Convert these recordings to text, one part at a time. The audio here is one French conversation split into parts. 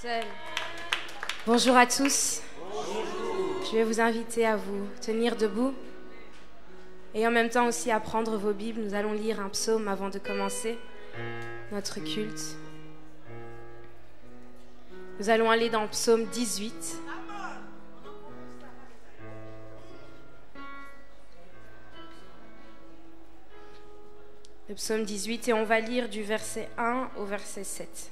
seul. Bonjour à tous. Bonjour. Je vais vous inviter à vous tenir debout et en même temps aussi à prendre vos Bibles. Nous allons lire un psaume avant de commencer notre culte. Nous allons aller dans le psaume 18. Le psaume 18 et on va lire du verset 1 au verset 7.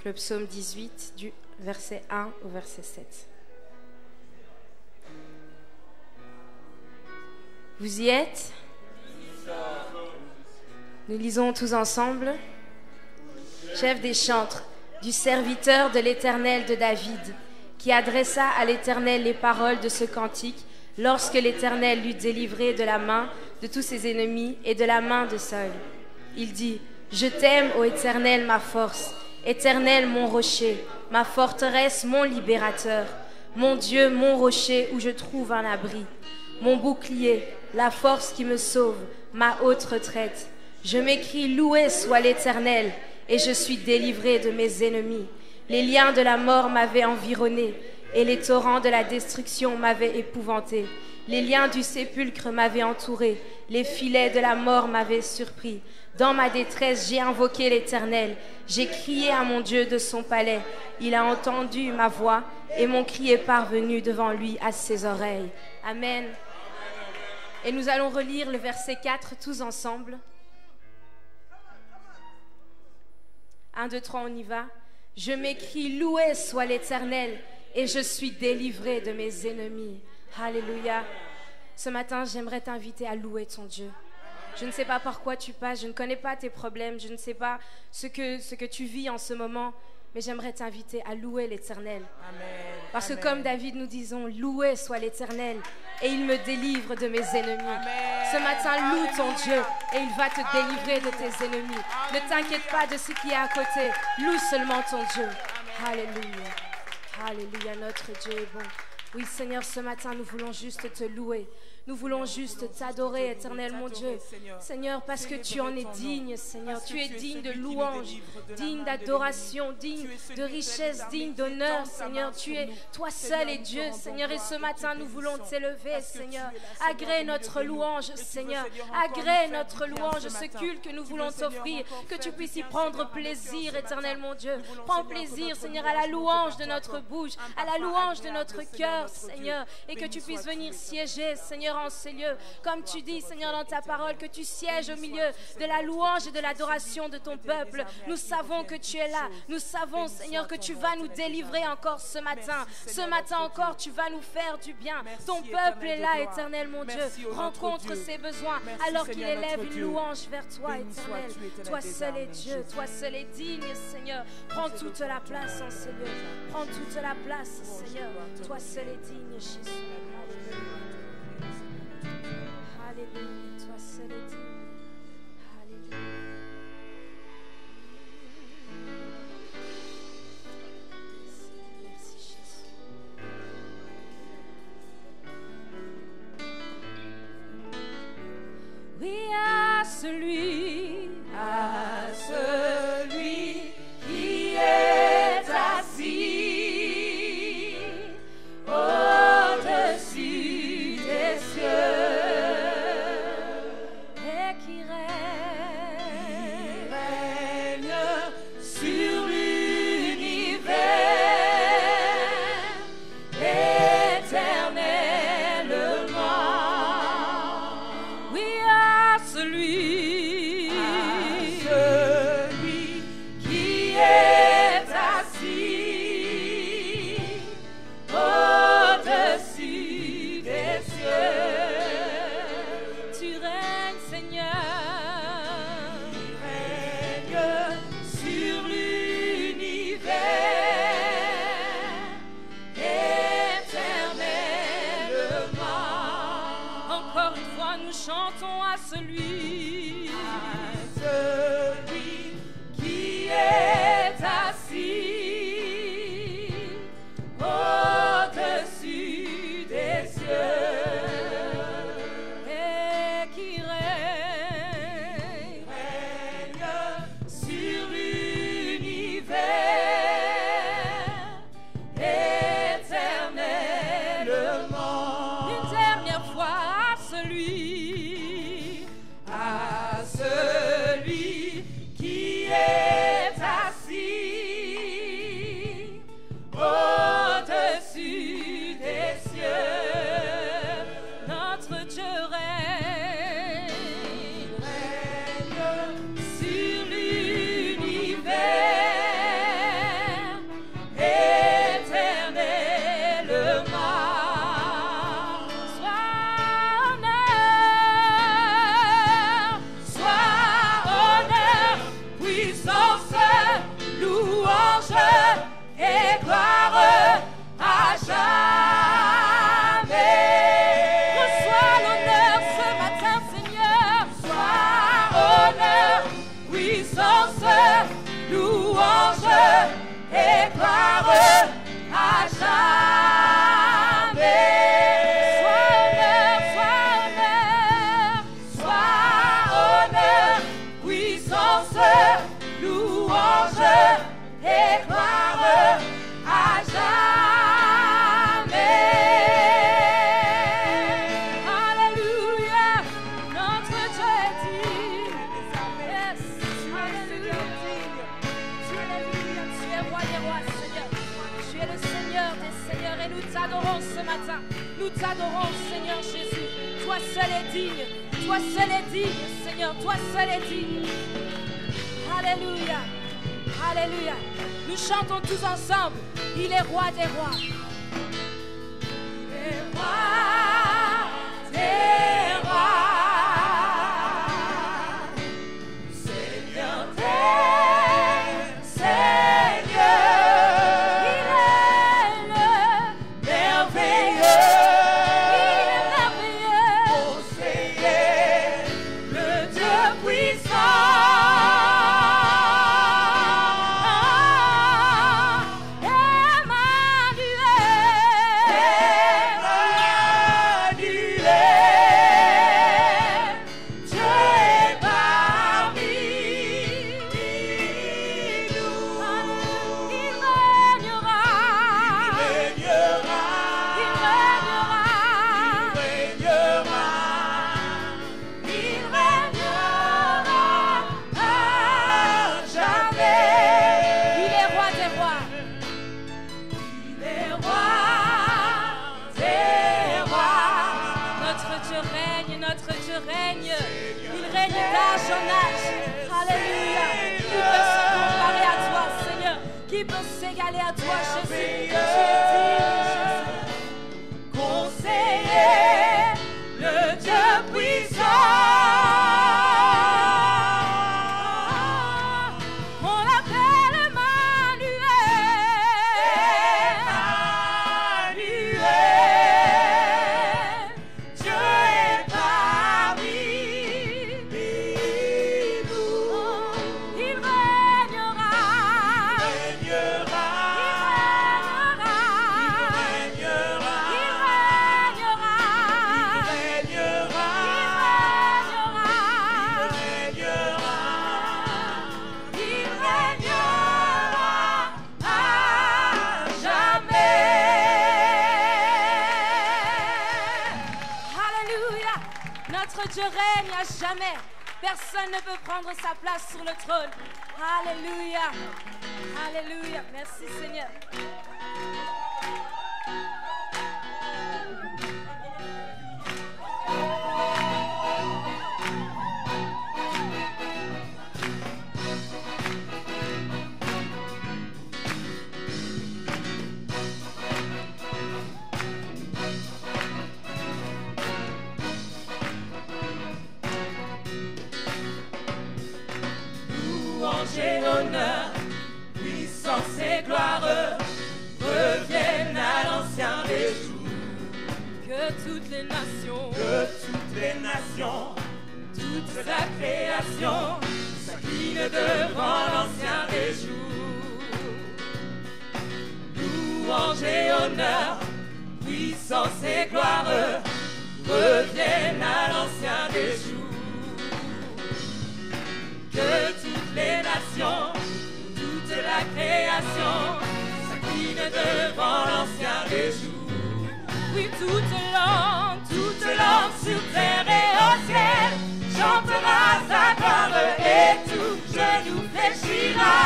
Le psaume 18 du verset 1 au verset 7. Vous y êtes? Nous lisons tous ensemble. Chef des chantres, du serviteur de l'Éternel de David, qui adressa à l'Éternel les paroles de ce cantique lorsque l'Éternel l'eut délivré de la main de tous ses ennemis et de la main de Saül. Il dit: Je t'aime, ô Éternel, ma force, Éternel, mon rocher, ma forteresse, mon libérateur, mon Dieu, mon rocher où je trouve un abri, mon bouclier, la force qui me sauve, ma haute retraite. Je m'écrie: Loué soit l'Éternel, et je suis délivré de mes ennemis. Les liens de la mort m'avaient environné, et les torrents de la destruction m'avaient épouvanté. Les liens du sépulcre m'avaient entouré, les filets de la mort m'avaient surpris. Dans ma détresse, j'ai invoqué l'Éternel. J'ai crié à mon Dieu de son palais. Il a entendu ma voix et mon cri est parvenu devant lui à ses oreilles. Amen. Et nous allons relire le verset 4 tous ensemble. 1, 2, 3, on y va. Je m'écrie: Loué soit l'Éternel, et je suis délivré de mes ennemis. Alléluia. Ce matin, j'aimerais t'inviter à louer ton Dieu. Je ne sais pas par quoi tu passes, je ne connais pas tes problèmes, je ne sais pas ce que tu vis en ce moment, mais j'aimerais t'inviter à louer l'Éternel. Parce que comme David, nous disons: Loué soit l'Éternel, et il me délivre de mes ennemis. Ce matin, loue ton Dieu, et il va te délivrer de tes ennemis. Ne t'inquiète pas de ce qui est à côté, loue seulement ton Dieu. Alléluia. Alléluia, notre Dieu est bon. Oui, Seigneur, ce matin, nous voulons juste te louer. Nous voulons juste t'adorer, Éternel, mon Dieu. Seigneur, parce que tu en es digne, Seigneur. Tu es digne de louange, digne d'adoration, digne de richesse, digne d'honneur, Seigneur. Tu es, toi seul, et Dieu, Seigneur. Et ce matin, nous voulons t'élever, Seigneur. Agrée notre louange, Seigneur. Agrée notre louange, ce culte que nous voulons t'offrir. Que tu puisses y prendre plaisir, Éternel, mon Dieu. Prends plaisir, Seigneur, à la louange de notre bouche, à la louange de notre cœur, Seigneur. Et que tu puisses venir siéger, Seigneur, en ces lieux. Comme tu dis, Seigneur, dans ta parole, que tu sièges au milieu de la louange et de l'adoration de ton peuple. Nous savons que tu es là. Nous savons, Seigneur, que tu vas nous délivrer encore ce matin. Ce matin encore, tu vas nous faire du bien. Ton peuple est là, Éternel, mon Dieu. Rencontre ses besoins alors qu'il élève une louange vers toi, Éternel. Toi seul est Dieu. Toi seul est digne, Seigneur. Prends toute la place en ces lieux. Prends toute la place, Seigneur. Toi seul est digne, Jésus. Alléluia, toi seul est digne. Alléluia. Merci Jésus. Oui, à celui qui est assis au-dessus des cieux. Au-dessus des cieux. nous t'adorons ce matin. Nous t'adorons, Seigneur Jésus. Toi seul est digne. Toi seul est digne, Seigneur. Toi seul est digne. Alléluia. Alléluia. Nous chantons tous ensemble. Il est roi des rois. Il est roi des rois. Seigneur des seigneurs. Il est le merveilleux. Il est merveilleux. Conseiller, le Dieu puissant. Qui peut s'égaler à toi, Jésus? Tu es digne, Jésus. Conseiller, le Dieu puissant. On l'appelle Emmanuel. Emmanuel. Dieu est parmi nous. Il régnera. Notre Dieu règne à jamais. Personne ne peut prendre sa place sur le trône. Alléluia. Alléluia. Merci Seigneur. Et honneur, puissance et gloire reviennent à l'ancien des jours. Que toutes les nations, toute la création s'incline devant l'ancien des jours. Louange et honneur, puissance et gloire reviennent à l'ancien des jours. Que toutes les nations, toute la création s'incline devant l'ancien des jours. oui, toute langue sur terre et au ciel chantera sa gloire et tout genou fléchira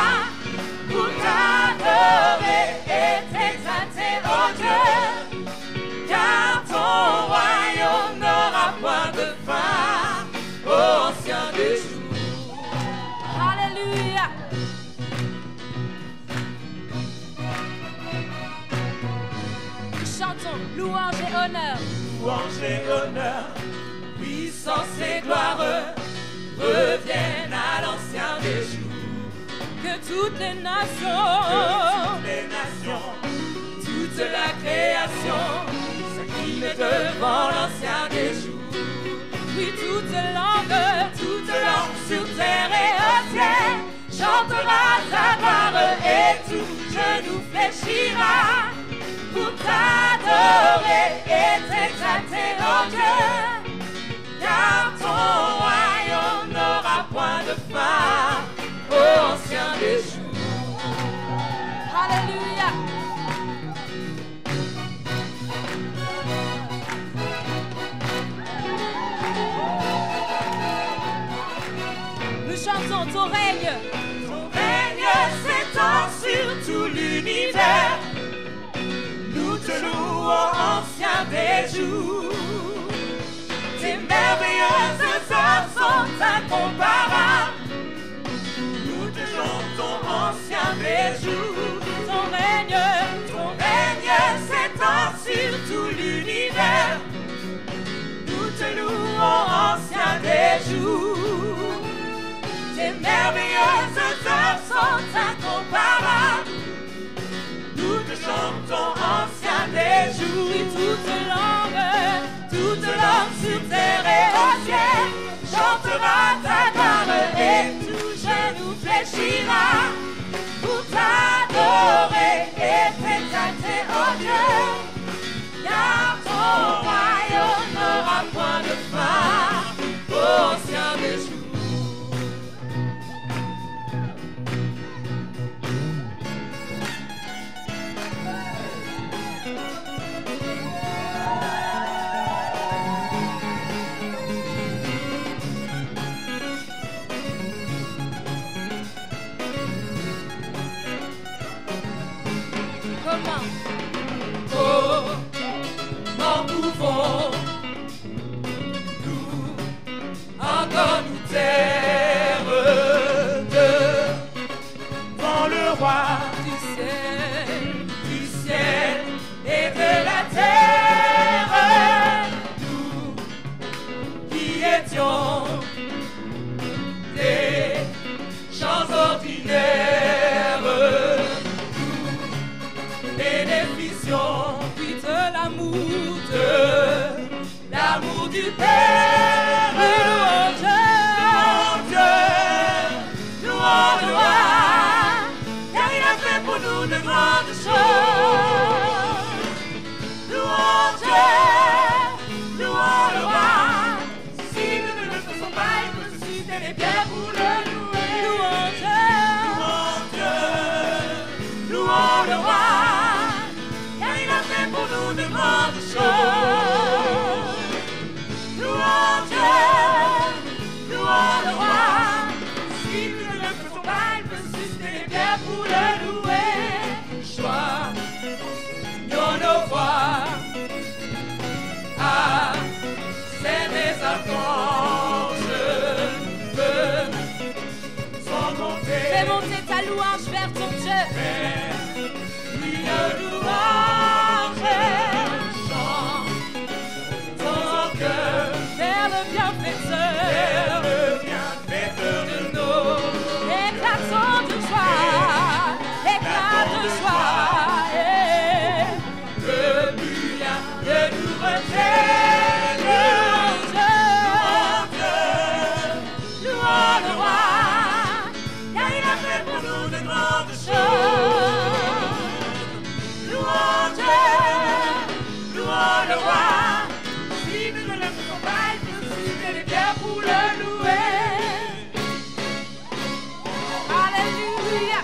pour t'adorer et t'exalter, oh Dieu, car ton royaume n'aura point de fin, ô ancien des jours. Alléluia. Chantons louange et honneur. Louange et honneur, puissance et gloire reviennent à l'ancien des jours. Que toutes les nations, toute la création s'incline devant l'ancien des jours. oui, toute langue sur terre et au ciel chantera sa gloire et tout genou fléchira pour t'adorer et t'exalter, oh Dieu, car ton royaume n'aura point de fin, ô ancien des jours. Alléluia. Nous chantons ton règne. Ton règne s'étend sur tout l'univers. Nous te louons. des jours. Tes merveilleuses œuvres sont incomparables. Nous te chantons, ancien des jours. Ton règne s'étend sur tout l'univers. Nous te louons, ancien des jours. Tes merveilleuses œuvres sont incomparables. Nous te chantons, ancien des jours. Et toute langue sur terre et au ciel chantera ta gloire et tout genou fléchira pour t'adorer et t'exalter, oh Dieu. Car ton royaume n'aura point de fin, ancien des jours. Comment pouvons-nous encore nous taire devant le roi du ciel et de la terre, nous qui étions des gens ordinaires, nous bénéficions l'amour du Père. Louons Dieu, louons le roi, car il a fait pour nous de grandes choses. Louons Dieu, louons le roi, si nous ne le faisons pas, il peut susciter les biens pour le louer. Louons Dieu, louons le roi, car il a fait pour nous de grandes choses. Louons Dieu, louons le roi. Si nous ne le faisons pas, il peut susciter bien pour le louer. Joignons nos voix à ces archanges. Fais monter ta louange vers ton Dieu. Lui le louange. Vers le bienfaiteur de nos éclatons de joie, éclat de joie, et le but de nous retenir. Louons le roi, car il a fait pour nous de grandes choses. Louons Dieu, louons le roi. Pour le louer. Alléluia.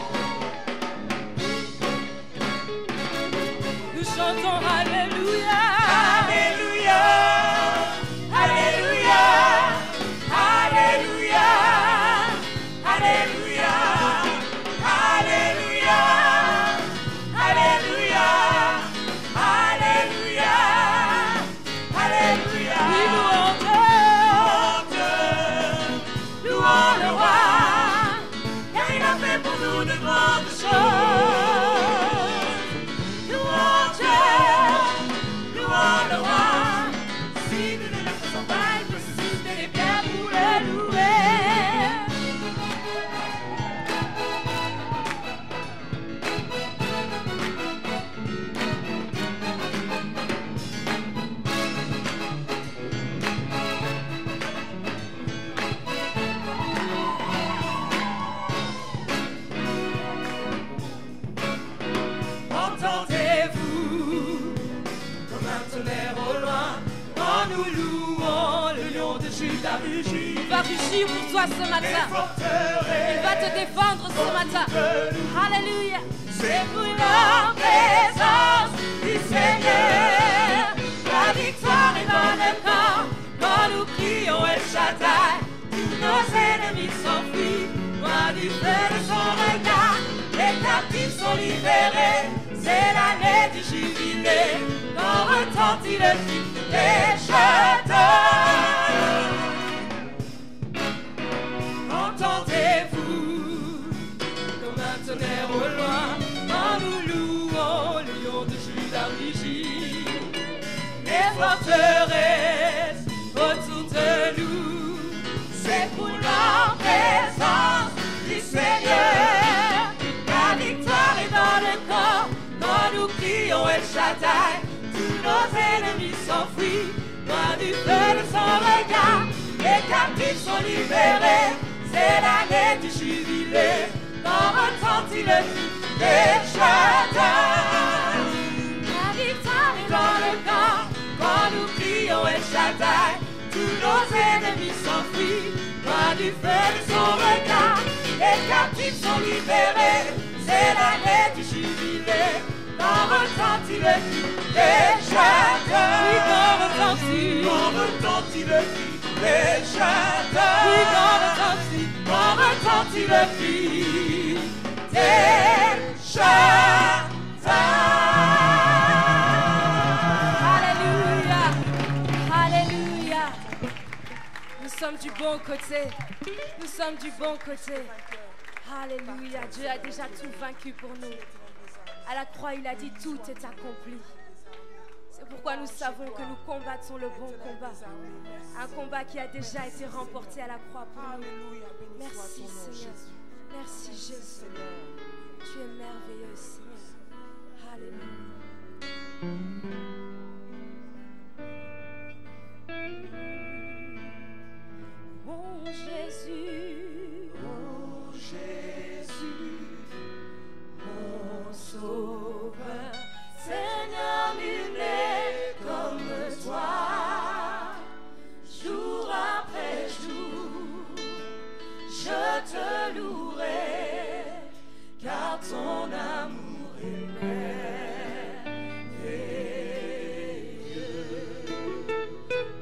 Nous chantons Alléluia. Alléluia. Alléluia. Alléluia. Alléluia. Alléluia. Alléluia. Alléluia. Alléluia. Oui, louons louons le roi, car il a fait pour nous de grandes choses. Louons Dieu, louons le roi. Si nous ne le faisons pas, il peut susciter les biens pour le louer. Entendez-vous comme un tonnerre au loin quand nous louons le lion de Juda rugit. Il va rugir pour toi ce matin. Il va te défendre ce matin. Alléluia. C'est pour la présence du Seigneur. La victoire est dans le camp quand nous crions El Shaddai. Tous nos ennemis s'enfuient, loin du feu de son regard. Les captifs sont libérés. C'est l'année du jubilé, quand retombe retentit le cri des chanteurs. Entendez-vous comme un tonnerre au loin, en nous louant le lion de Juda rugit. Les forteresses autour de nous s'écroulent en présence du Seigneur. La victoire est dans le camp quand nous crions El Shaddai. Tous nos ennemis s'enfuient loin du feu de son regard. Les captifs sont libérés, c'est l'année du jubilé. Quand retentit le cri des Shaddai. La victoire est dans le camp quand nous crions El Shaddai. Tous nos ennemis s'enfuient loin du feu de son regard. Les captifs sont libérés, c'est l'année du jubilé. Quand retentit le cri des Shaddai. Oui, quand retentit le cri des Shaddai. Oui, quand retentit le cri des Shaddai. Alléluia, alléluia. Nous sommes du bon côté. Nous sommes du bon côté. Alléluia. Dieu a déjà tout vaincu pour nous. À la croix, il a dit tout est accompli. C'est pourquoi nous savons que nous combattons le bon combat. Un combat qui a déjà été remporté à la croix pour nous. Merci Seigneur. Merci Jésus. Tu es merveilleux Seigneur. Alléluia. Mon Jésus, mon Sauveur, Seigneur, nul n'est comme toi. Jour après jour, je te louerai, car ton amour est merveilleux.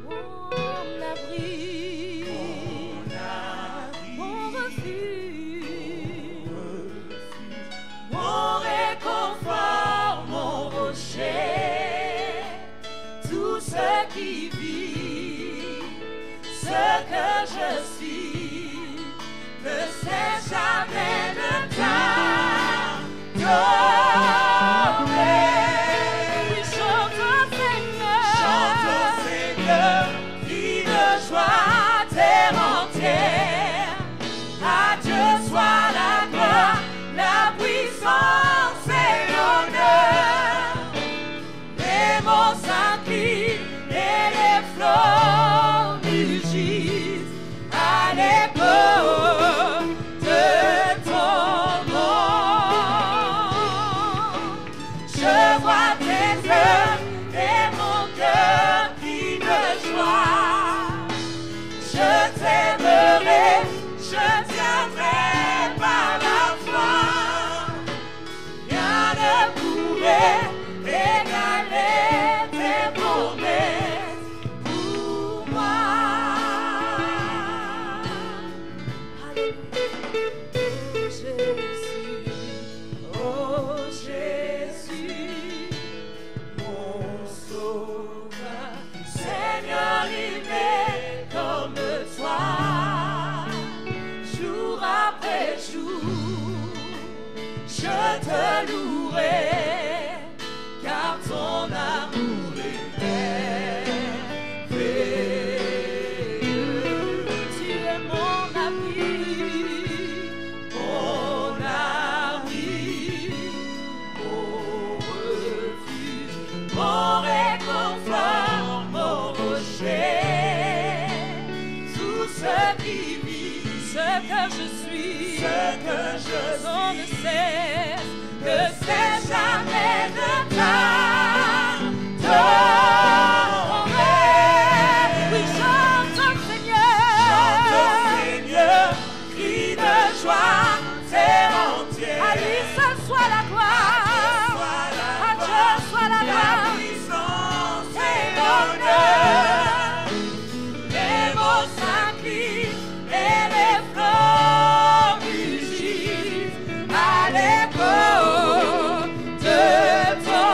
Mon abri, mon refuge, mon réconfort, mon rocher, tout ce qui vit, ce que je suis, ne sait jamais de t'adorer. Oui, chante au Seigneur, crie de joie terre entière. À Dieu soit la gloire, la puissance et l'honneur. Les mots s'inclinent et les flots mugissent à l'écho de ton nom. Je vois tes œuvres et mon cœur crie de joie. Je t'aimerai, je tiendrai par la foi. Rien ne pourrait égaler tes promesses pour moi. Oh Jésus, mon Sauveur, Seigneur, il n'est comme toi. Jour après jour, je te louerai, car ton amour est merveilleux. Tu es mon abri, mon refuge, mon réconfort, mon rocher. Tout ce qui vit, ce que je suis, on ne sait que c'est jamais de t'adorer. Oui, chante au Seigneur, crie de joie terre entière. À lui seul soit la gloire, à Dieu soit la gloire, la puissance et l'honneur. Les mots s'inclinent et les flots mugissent à l'écho de ton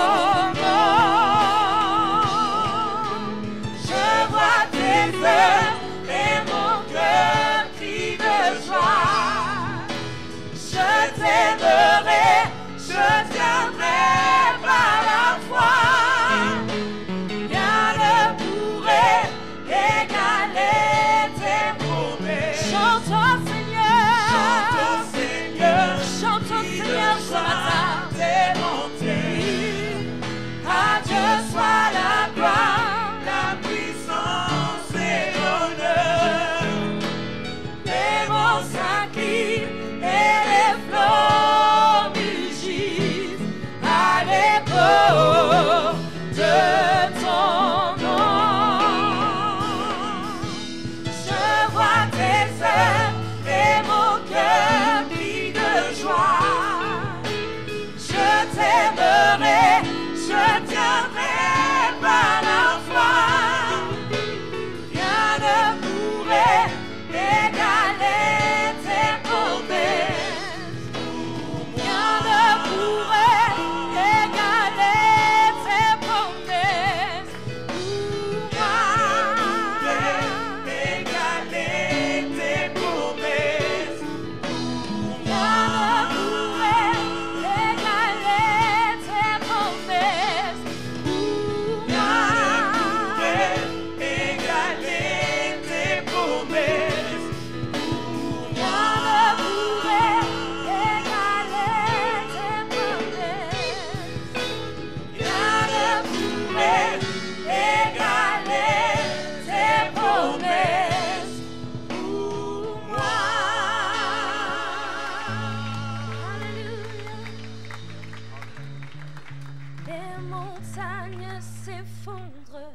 montagnes s'effondrent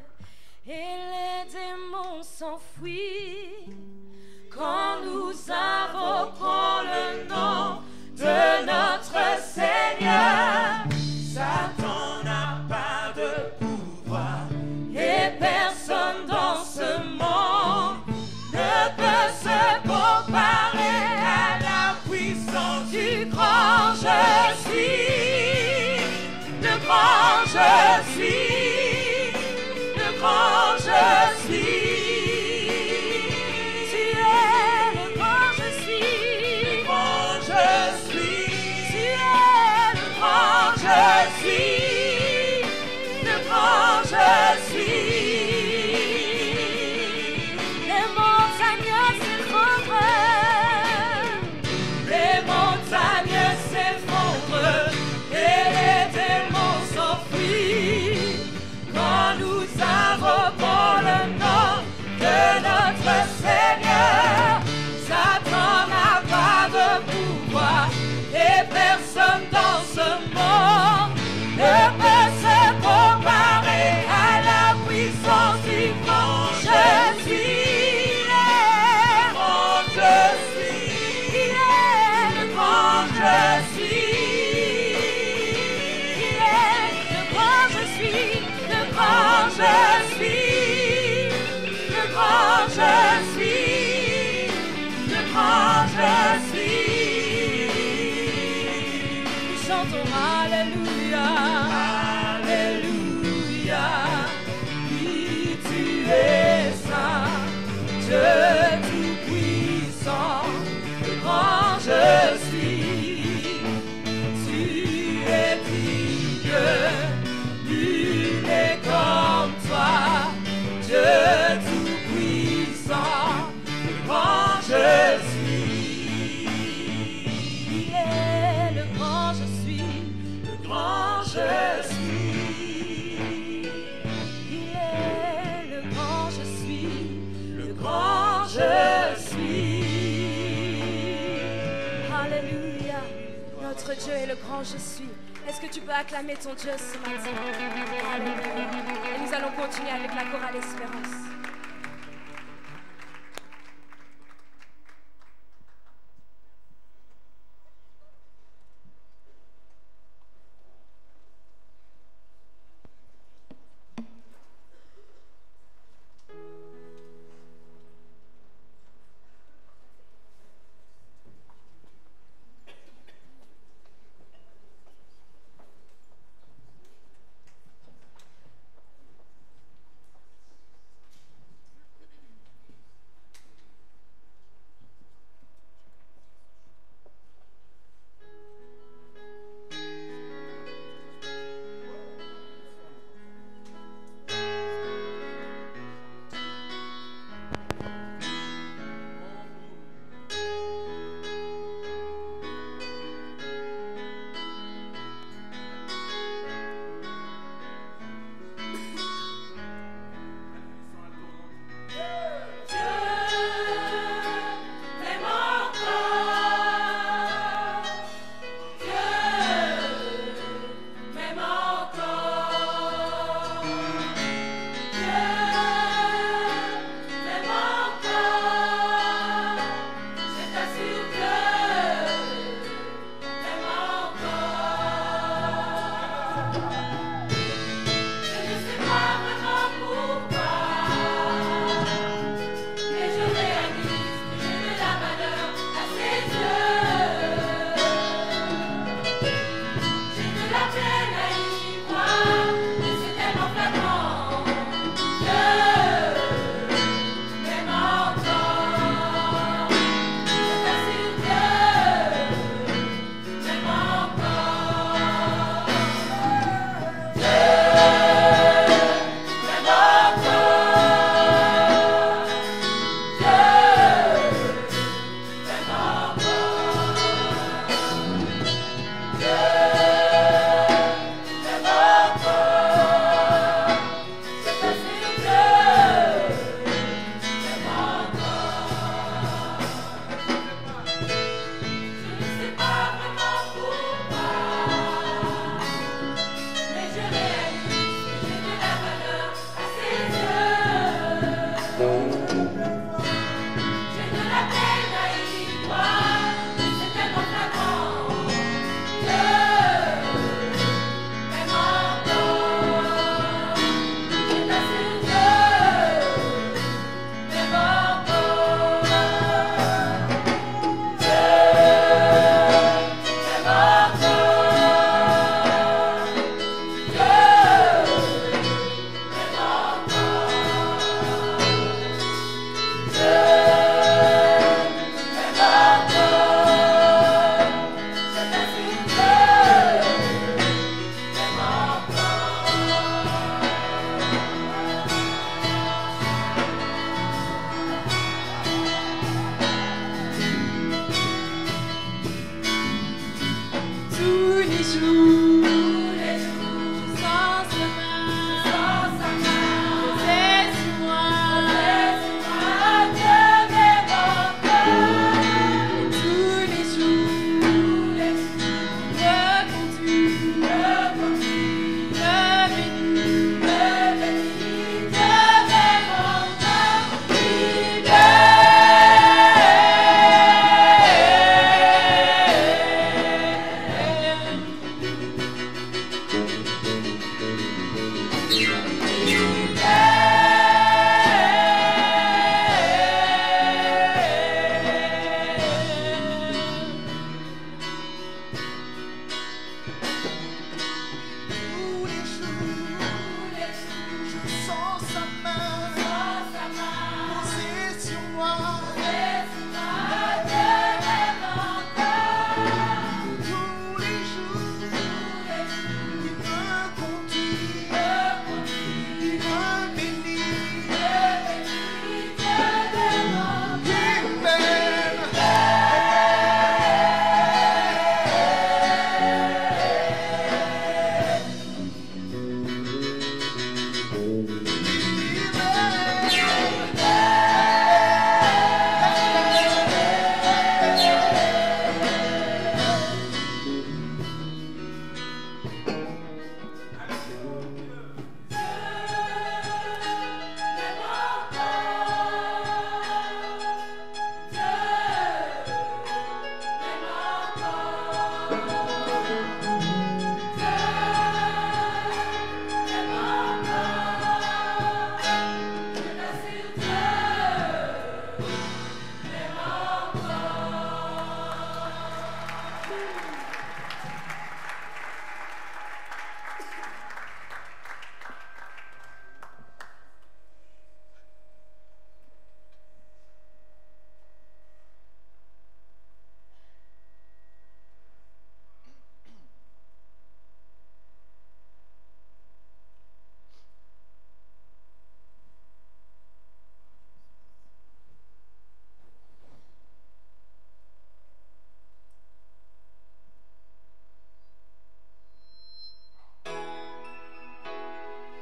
et les démons s'enfuient. Quand nous invoquons le nom de notre Seigneur, Satan n'a pas de pouvoir et personne dans ce monde ne peut se comparer à la puissance du grand je suis, le grand je suis, le grand je suis. Tu es le grand je suis, le grand je suis, tu es le grand je suis, le grand je suis. Les montagnes s'effondrent, les montagnes s'effondrent et les démons s'enfuient. Quand nous invoquons le nom de notre Seigneur, Satan n'a pas de pouvoir et personne dans ce monde ne peut se comparer à la puissance du grand je suis. Il est le grand je suis. Il est le grand je suis. Le grand je suis. Le grand je suis. Le grand je suis. Nous chantons Alléluia. Alléluia. Oui, tu es saint, Dieu tout-puissant, le grand je suis. Tu es digne, nul n'est comme toi, Dieu tout-puissant, le grand je suis. Il est le grand je suis, le grand je suis. Il est le grand je suis, le grand je suis. Alléluia. Notre Dieu est le grand je suis. Est-ce que tu peux acclamer ton Dieu ce matin? Alléluia. Et nous allons continuer avec la chorale Espérance.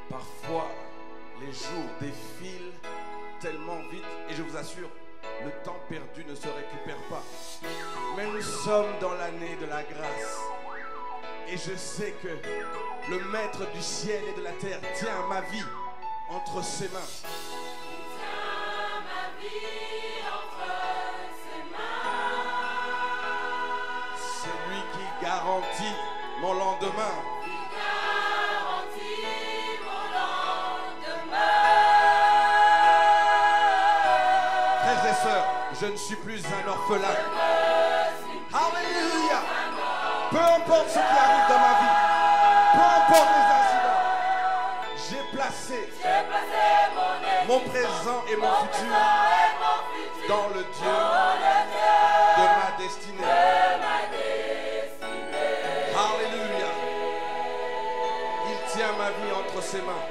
Parfois, les jours défilent tellement vite et je vous assure, le temps perdu ne se récupère pas. Mais nous sommes dans l'année de la grâce. Et je sais que le Maître du ciel et de la terre tient ma vie entre ses mains. C'est lui qui garantit mon lendemain. Frères et sœurs, je ne suis plus un orphelin. Alléluia. Peu importe ce qui arrive dans ma vie, peu importe les incidents, j'ai placé mon présent et mon futur dans le Dieu de ma destinée. Alléluia. Il tient ma vie entre ses mains.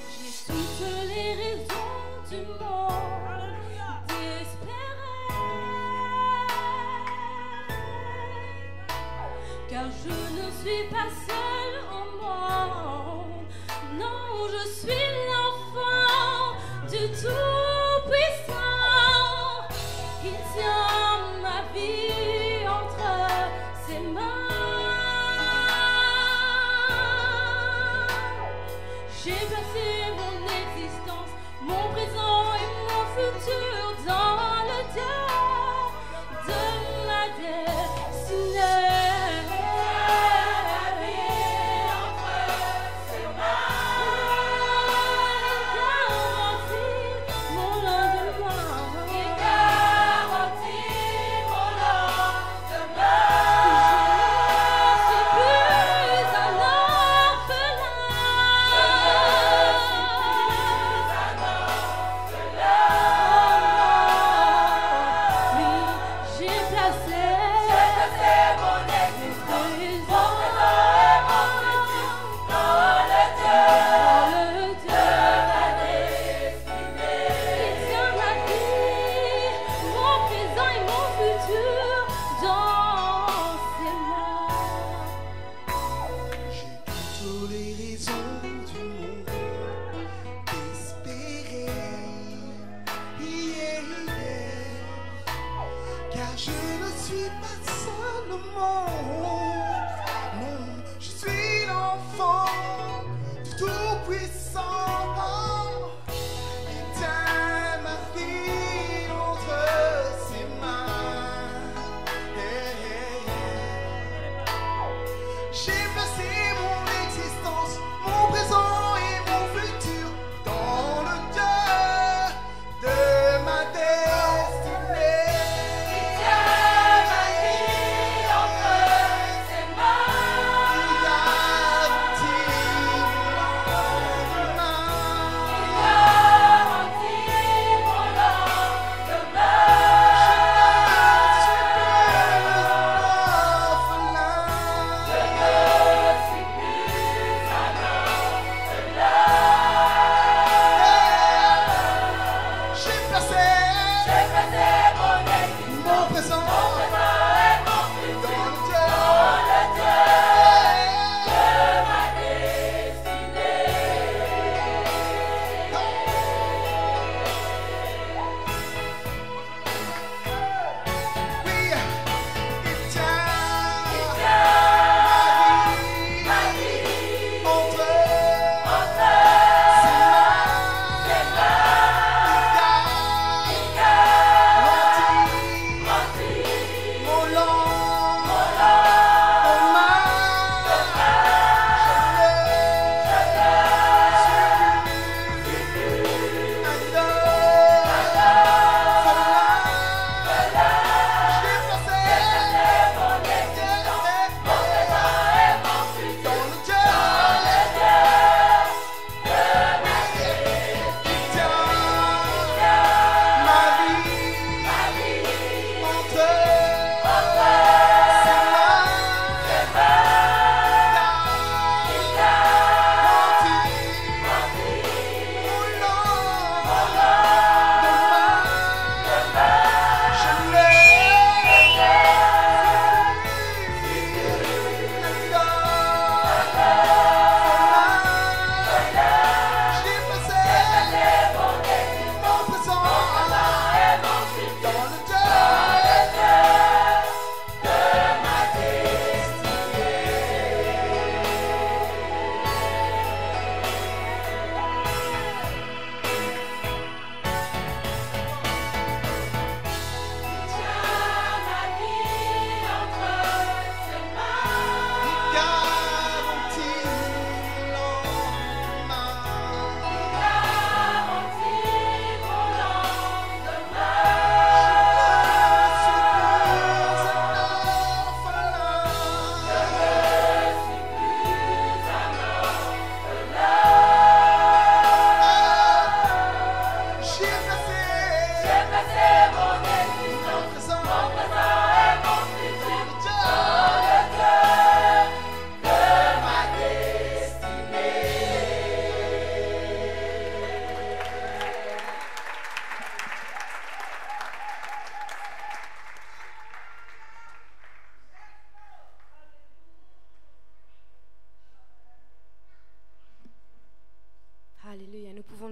J'ai toutes les raisons du monde d'espérer, car je ne suis pas seule au monde. Non, je suis l'enfant du Tout-Puissant. Il tient ma vie entre ses mains. J'ai placé mon existence, mon présent et mon futur dans le Dieu de ma destinée.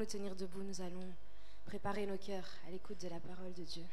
nous tenir debout, nous allons préparer nos cœurs à l'écoute de la parole de Dieu.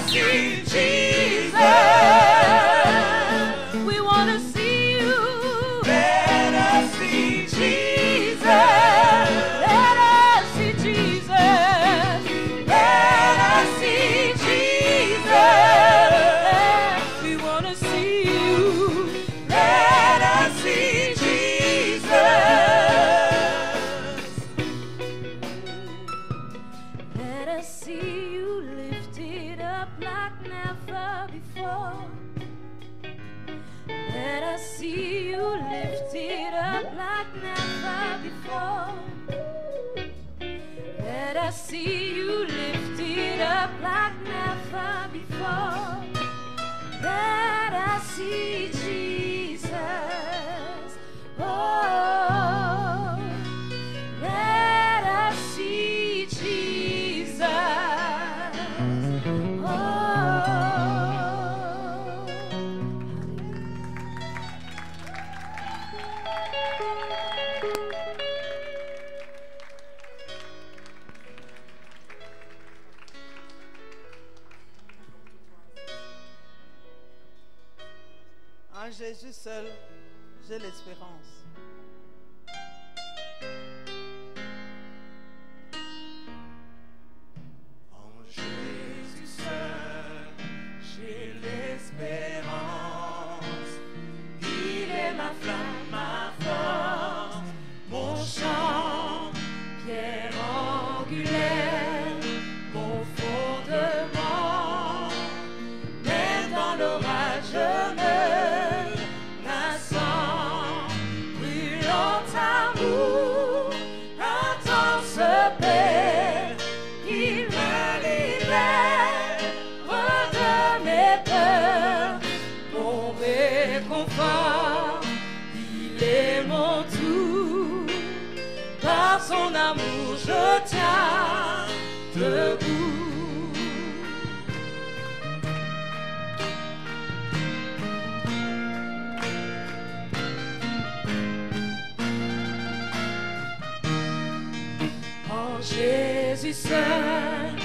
see Jesus. We want to see you. Let us see Jesus. Let us see Jesus. Let us see Jesus. We want to see you. Let us see Jesus. Let us see you lifted up like never before. Let us see you lifted up like never before. Let us see you lifted up like never before. Let us see Jesus. Oh, let us see Jesus. En Jésus seul, j'ai l'espérance. En Jésus seul, j'ai l'espérance. Il est ma flamme, ma force, mon chant, pierre angulaire, mon fondement. Même dans l'orage, je me naissant, brûlant amour, intense paix, il me libère de mes peurs, mon réconfort, il est mon tout, par son amour je tiens debout. Jésus seul,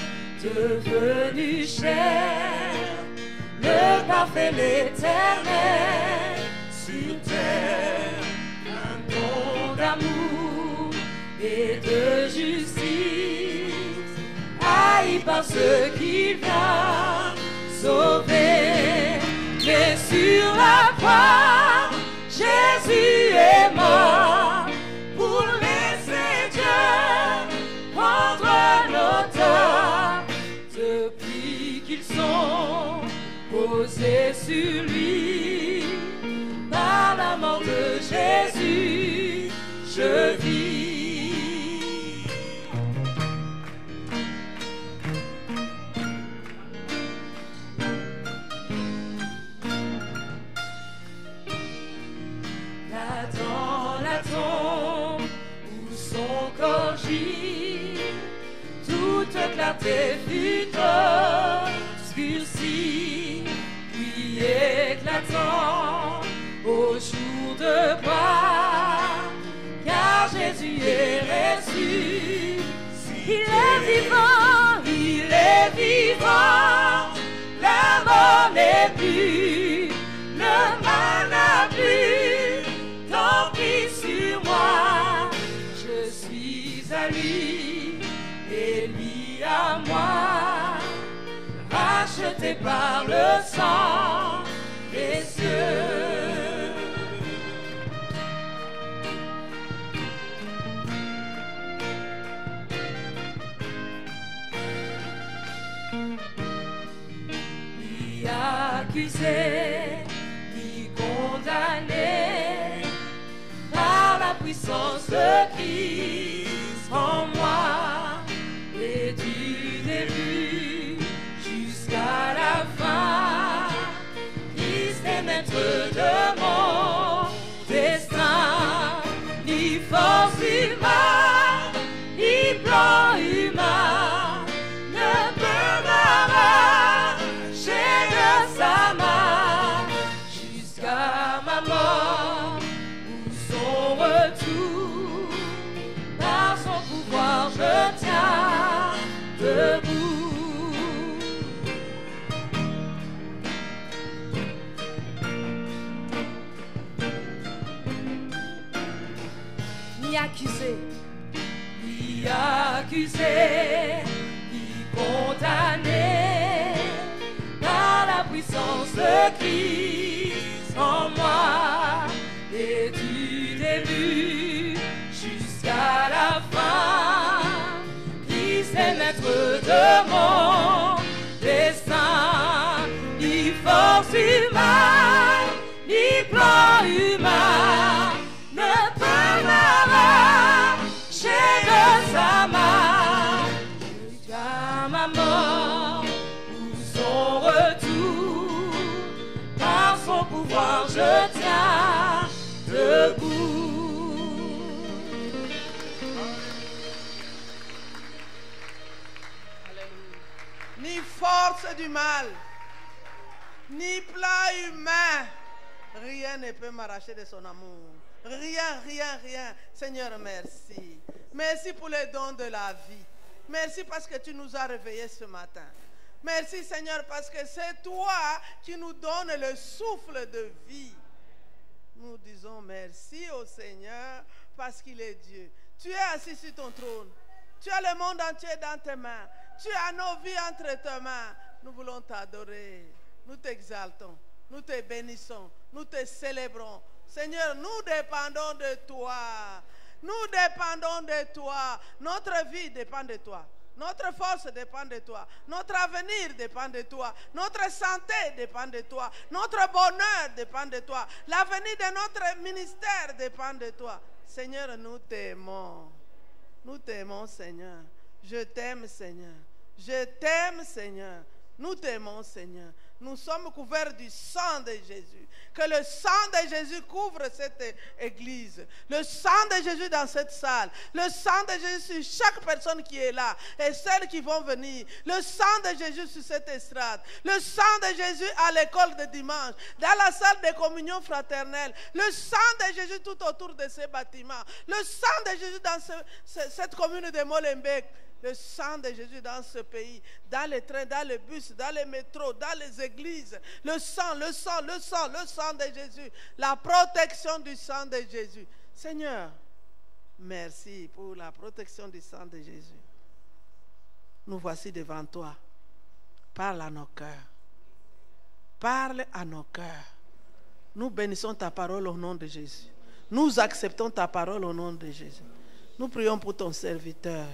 devenu chair, le parfait, l'éternel, sur terre, un don d'amour et de justice, haï par ceux qui viennent sauver. Mais sur la croix, Jésus est mort pour laisser Dieu prendre nos torts, depuis qu'ils sont posés sur lui. Par la mort de Jésus, je vis. Là dans la tombe où son corps gît, toute clarté fut obscurcie, puis éclatant au jour de gloire, car Jésus est ressuscité. Il est vivant, il est vivant, la mort n'est plus, le mal n'a plus d'emprise sur moi. Je suis à lui et lui à moi, racheté par le sang précieux. Ni accusé, ni condamné, par la puissance de Christ en moi. Et du début jusqu'à la fin, Christ est maître de mon destin. Ni force humaine, ni plan humain ne peut m'arracher de sa main, jusqu'à ma mort ou son retour, par son pouvoir ni accusé, ni accusé, ni condamné, par la puissance de Christ en moi, et du début jusqu'à la fin, Christ est maître de mon destin, ni force humaine, ni plan humain ne peut m'arracher de sa main. Jusqu'à ma mort ou son retour, par son pouvoir je tiens debout. Ni force du mal, ni plan humain, rien ne peut m'arracher de son amour. Rien, rien, rien. Seigneur, merci. Merci pour les dons de la vie. Merci parce que tu nous as réveillés ce matin. Merci, Seigneur, parce que c'est toi qui nous donnes le souffle de vie. Nous disons merci au Seigneur parce qu'il est Dieu. Tu es assis sur ton trône. Tu as le monde entier dans tes mains. Tu as nos vies entre tes mains. Nous voulons t'adorer. Nous t'exaltons. Nous te bénissons. Nous te célébrons. Seigneur, nous dépendons de toi. Nous dépendons de toi. Notre vie dépend de toi. Notre force dépend de toi. Notre avenir dépend de toi. Notre santé dépend de toi. Notre bonheur dépend de toi. L'avenir de notre ministère dépend de toi. Seigneur, nous t'aimons. Nous t'aimons, Seigneur. Je t'aime, Seigneur. Je t'aime, Seigneur. Nous t'aimons, Seigneur. Nous sommes couverts du sang de Jésus. Que le sang de Jésus couvre cette église. Le sang de Jésus dans cette salle. Le sang de Jésus sur chaque personne qui est là. Et celles qui vont venir. Le sang de Jésus sur cette estrade. Le sang de Jésus à l'école de dimanche. Dans la salle de communion fraternelle. Le sang de Jésus tout autour de ces bâtiments. Le sang de Jésus dans cette commune de Molenbeek. Le sang de Jésus dans ce pays, dans les trains, dans les bus, dans les métros, dans les églises. Le sang, le sang, le sang, le sang de Jésus. La protection du sang de Jésus. Seigneur, merci pour la protection du sang de Jésus. Nous voici devant toi. Parle à nos cœurs. Parle à nos cœurs. Nous bénissons ta parole au nom de Jésus. Nous acceptons ta parole au nom de Jésus. Nous prions pour ton serviteur.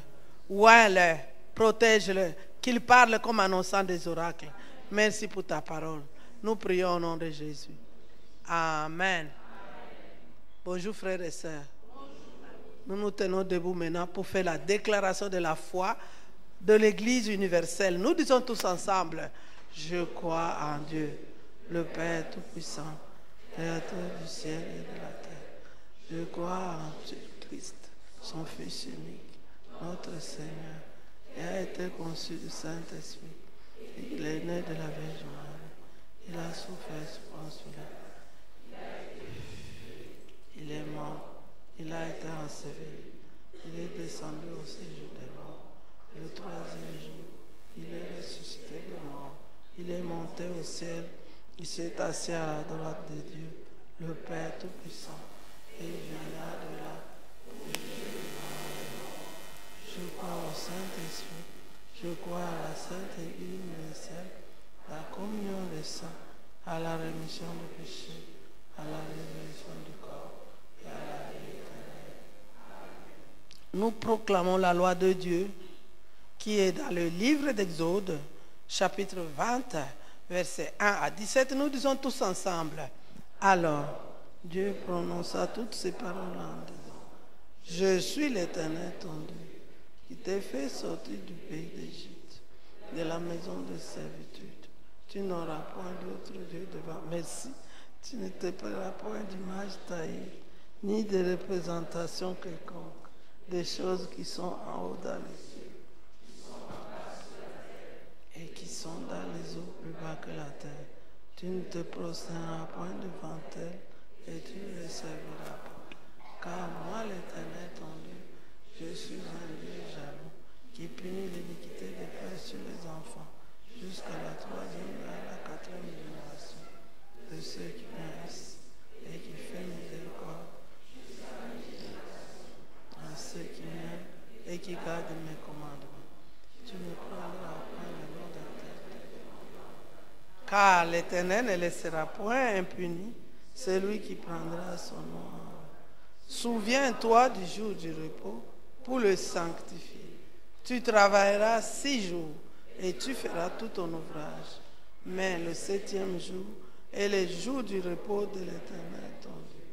Ouin-le, protège-le, qu'il parle comme annonçant des oracles. Merci pour ta parole. Nous prions au nom de Jésus. Amen. Bonjour frères et sœurs. Nous nous tenons debout maintenant pour faire la déclaration de la foi de l'Église universelle. Nous disons tous ensemble, je crois en Dieu, le Père Tout-Puissant, Créateur du ciel et de la terre. Je crois en Jésus-Christ, son Fils unique, notre Seigneur, il a été conçu du Saint-Esprit. Il est né de la Vierge Marie. Il a souffert sous la. Il est mort. Il a été enseveli. Il est descendu au séjour des morts. Le troisième jour, il est ressuscité des morts. Il est monté au ciel. Il s'est assis à la droite de Dieu, le Père Tout-Puissant. Et il viendra de là. Je crois au Saint-Esprit, je crois à la Sainte Église universelle, la communion des saints, à la rémission des péchés, à la résurrection du corps et à la vie éternelle. Nous proclamons la loi de Dieu qui est dans le livre d'Exode, chapitre 20, versets 1 à 17. Nous disons tous ensemble. Alors, Dieu prononça toutes ces paroles en disant, je suis l'Éternel ton Dieu, qui t'ai fait sortir du pays d'Égypte, de la maison de servitude. Tu n'auras point d'autre Dieu devant. Merci. Tu ne te paieras point d'image taillée, ni de représentation quelconque, des choses qui sont en haut dans les cieux, et qui sont dans les eaux plus bas que la terre. Tu ne te prosterneras point devant elles, et tu ne les serviras pas. Car moi, l'Éternel, ton Dieu, je suis un Dieu jaloux, qui punit l'iniquité des pères sur les enfants, jusqu'à la troisième et à la quatrième génération de ceux qui me haïssent, et qui fait miséricorde Car l'Éternel ne laissera point impuni celui qui prendra son nom. Souviens-toi du jour du repos pour le sanctifier. Tu travailleras 6 jours et tu feras tout ton ouvrage. Mais le 7e jour est le jour du repos de l'Éternel ton Dieu.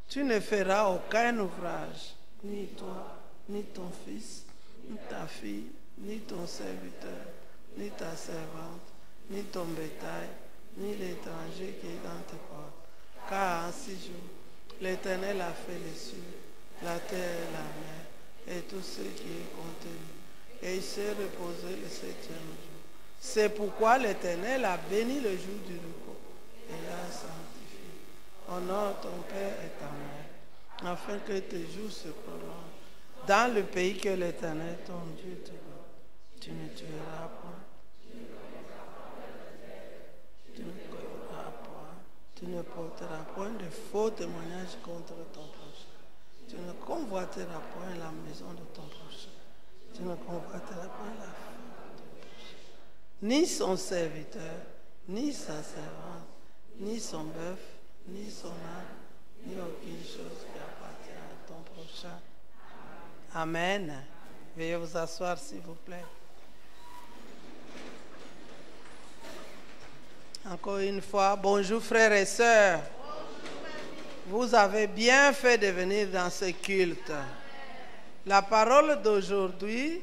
Tu ne feras aucun ouvrage, ni toi, ni ton fils, ni ta fille, ni ton serviteur, ni ta servante, ni ton bétail, ni l'étranger qui est dans tes portes. Car en 6 jours, l'Éternel a fait les cieux, la terre et la mer, et tout ce qui est contenu. Et il s'est reposé le 7e jour. C'est pourquoi l'Éternel a béni le jour du repos et l'a sanctifié. Honore ton père et ta mère, afin que tes jours se prolongent dans le pays que l'Éternel ton Dieu te donne. Tu ne tueras point. Tu ne colleras point. Tu ne porteras point de faux témoignages contre ton prochain. Tu ne convoiteras point la maison de ton prochain. Tu ne convoiteras point la femme de ton prochain. Ni son serviteur, ni sa servante, ni son bœuf, ni son âne, ni aucune chose qui appartient à ton prochain. Amen. Veuillez vous asseoir s'il vous plaît. Encore une fois, bonjour frères et sœurs. Vous avez bien fait de venir dans ce culte. La parole d'aujourd'hui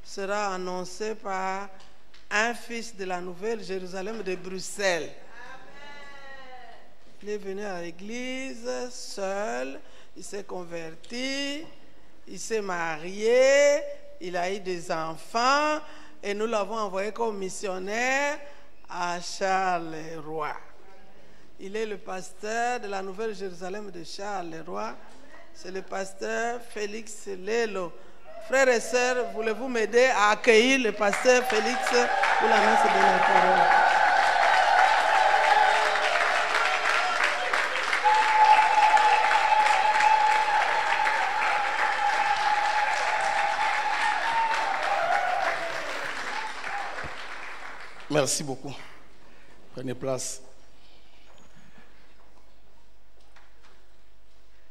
sera annoncée par un fils de la Nouvelle Jérusalem de Bruxelles. Il est venu à l'église seul, il s'est converti, il s'est marié, il a eu des enfants et nous l'avons envoyé comme missionnaire à Charleroi. Il est le pasteur de la Nouvelle Jérusalem de Charleroi. C'est le pasteur Félix Lelo. Frères et sœurs, voulez-vous m'aider à accueillir le pasteur Félix pour l'annonce de la parole? Merci beaucoup. Prenez place.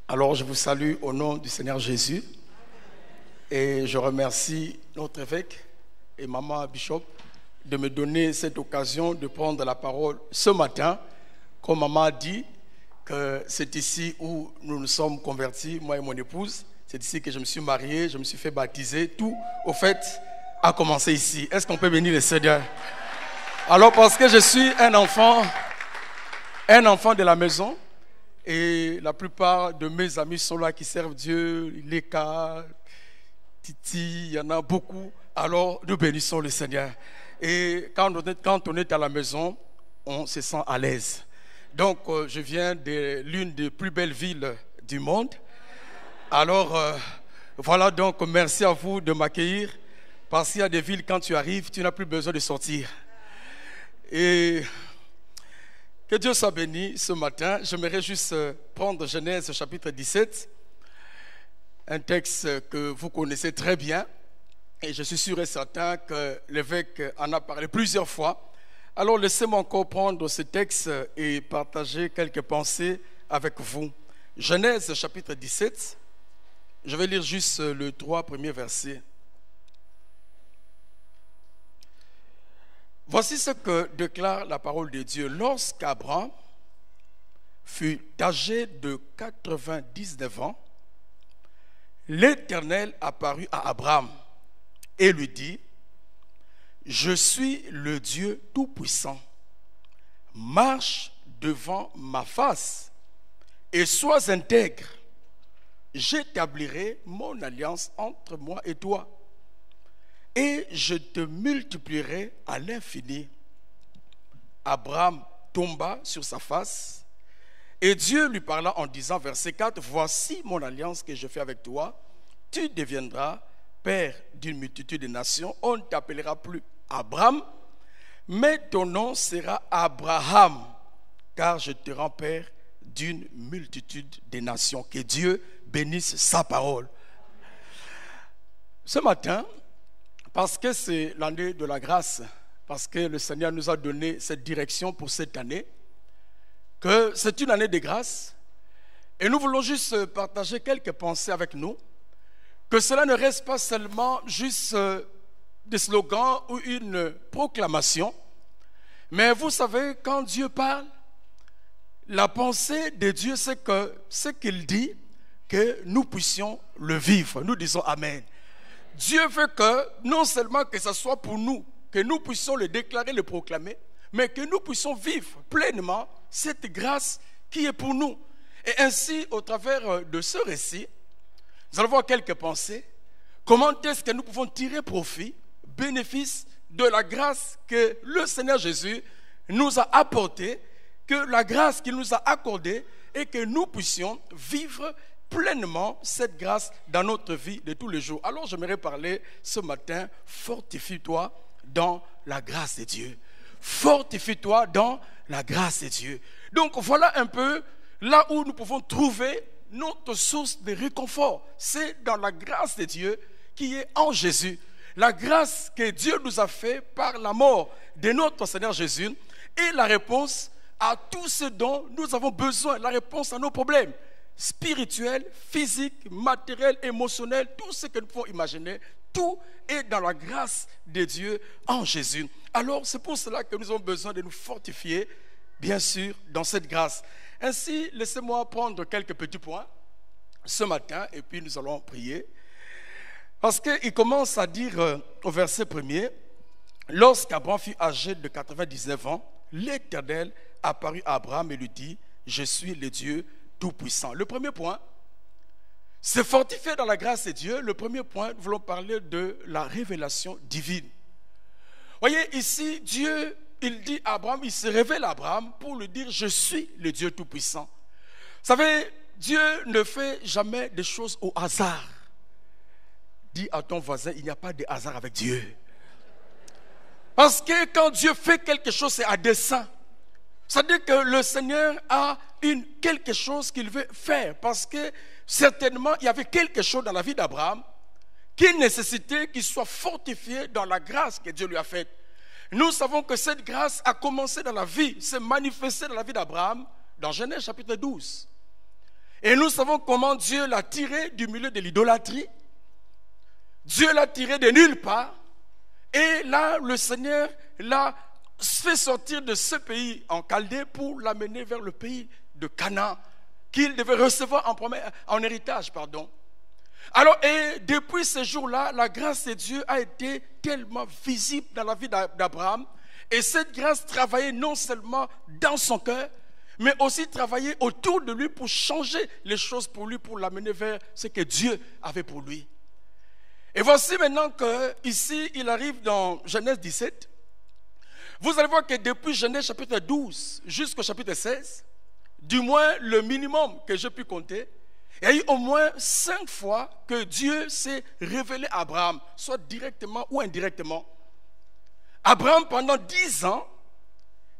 Alors, je vous salue au nom du Seigneur Jésus et je remercie notre évêque et maman Bishop de me donner cette occasion de prendre la parole ce matin. Comme maman a dit, que c'est ici où nous nous sommes convertis, moi et mon épouse. C'est ici que je me suis marié, je me suis fait baptiser. Tout, au fait, a commencé ici. Est-ce qu'on peut bénir le Seigneur? Alors, parce que je suis un enfant de la maison, et la plupart de mes amis sont là qui servent Dieu, Léka, Titi, il y en a beaucoup. Alors, nous bénissons le Seigneur. Et quand on est à la maison, on se sent à l'aise. Donc, je viens de l'une des plus belles villes du monde. Alors, voilà, donc, merci à vous de m'accueillir. Parce qu'il y a des villes, quand tu arrives, tu n'as plus besoin de sortir. Et que Dieu soit béni ce matin. J'aimerais juste prendre Genèse chapitre 17, un texte que vous connaissez très bien. Et je suis sûr et certain que l'évêque en a parlé plusieurs fois. Alors laissez-moi encore prendre ce texte et partager quelques pensées avec vous. Genèse chapitre 17, je vais lire juste les 3 premiers versets. Voici ce que déclare la parole de Dieu. Lorsqu'Abraham fut âgé de 99 ans, l'Éternel apparut à Abraham et lui dit: je suis le Dieu Tout-Puissant. Marche devant ma face et sois intègre. J'établirai mon alliance entre moi et toi, et je te multiplierai à l'infini. Abraham tomba sur sa face, et Dieu lui parla en disant, verset 4, voici mon alliance que je fais avec toi. Tu deviendras père d'une multitude de nations. On ne t'appellera plus Abraham, mais ton nom sera Abraham, car je te rends père d'une multitude de nations. Que Dieu bénisse sa parole. Ce matin, parce que c'est l'année de la grâce, parce que le Seigneur nous a donné cette direction pour cette année, que c'est une année de grâce. Et nous voulons juste partager quelques pensées avec nous, que cela ne reste pas seulement juste des slogans ou une proclamation, mais vous savez, quand Dieu parle, la pensée de Dieu, c'est que ce qu'il dit, que nous puissions le vivre. Nous disons Amen. Dieu veut que, non seulement que ce soit pour nous, que nous puissions le déclarer, le proclamer, mais que nous puissions vivre pleinement cette grâce qui est pour nous. Et ainsi, au travers de ce récit, nous allons voir quelques pensées. Comment est-ce que nous pouvons tirer profit, bénéfice de la grâce que le Seigneur Jésus nous a apportée, que la grâce qu'il nous a accordée, et que nous puissions vivre pleinement cette grâce dans notre vie de tous les jours. Alors j'aimerais parler ce matin, fortifie-toi dans la grâce de Dieu. Fortifie-toi dans la grâce de Dieu. Donc voilà un peu là où nous pouvons trouver notre source de réconfort. C'est dans la grâce de Dieu qui est en Jésus. La grâce que Dieu nous a fait par la mort de notre Seigneur Jésus est la réponse à tout ce dont nous avons besoin, la réponse à nos problèmes spirituels, physiques, matériels, émotionnels, tout ce que nous pouvons imaginer, tout est dans la grâce de Dieu en Jésus. Alors c'est pour cela que nous avons besoin de nous fortifier, bien sûr, dans cette grâce. Ainsi, laissez-moi prendre quelques petits points ce matin et puis nous allons prier. Parce qu'il commence à dire au verset 1er, lorsqu'Abraham fut âgé de 99 ans, l'Éternel apparut à Abraham et lui dit, je suis le Dieu Tout-Puissant. Le premier point, c'est fortifier dans la grâce de Dieu. Le premier point, nous voulons parler de la révélation divine. Voyez, ici, Dieu, il dit à Abraham, il se révèle à Abraham pour lui dire, je suis le Dieu Tout-Puissant. Vous savez, Dieu ne fait jamais des choses au hasard. Dis à ton voisin, il n'y a pas de hasard avec Dieu. Parce que quand Dieu fait quelque chose, c'est à dessein. C'est-à-dire que le Seigneur a quelque chose qu'il veut faire. Parce que certainement, il y avait quelque chose dans la vie d'Abraham qui nécessitait qu'il soit fortifié dans la grâce que Dieu lui a faite. Nous savons que cette grâce a commencé dans la vie, s'est manifestée dans la vie d'Abraham, dans Genèse chapitre 12. Et nous savons comment Dieu l'a tiré du milieu de l'idolâtrie. Dieu l'a tiré de nulle part. Et là, le Seigneur l'a fait sortir de ce pays en Chaldée pour l'amener vers le pays de Canaan, qu'il devait recevoir en héritage. Alors, et depuis ce jour-là, la grâce de Dieu a été tellement visible dans la vie d'Abraham. Et cette grâce travaillait non seulement dans son cœur, mais aussi travaillait autour de lui pour changer les choses pour lui, pour l'amener vers ce que Dieu avait pour lui. Et voici maintenant qu'ici, il arrive dans Genèse 17. Vous allez voir que depuis Genèse chapitre 12 jusqu'au chapitre 16, du moins le minimum que j'ai pu compter, il y a eu au moins 5 fois que Dieu s'est révélé à Abraham, soit directement ou indirectement. Abraham, pendant 10 ans,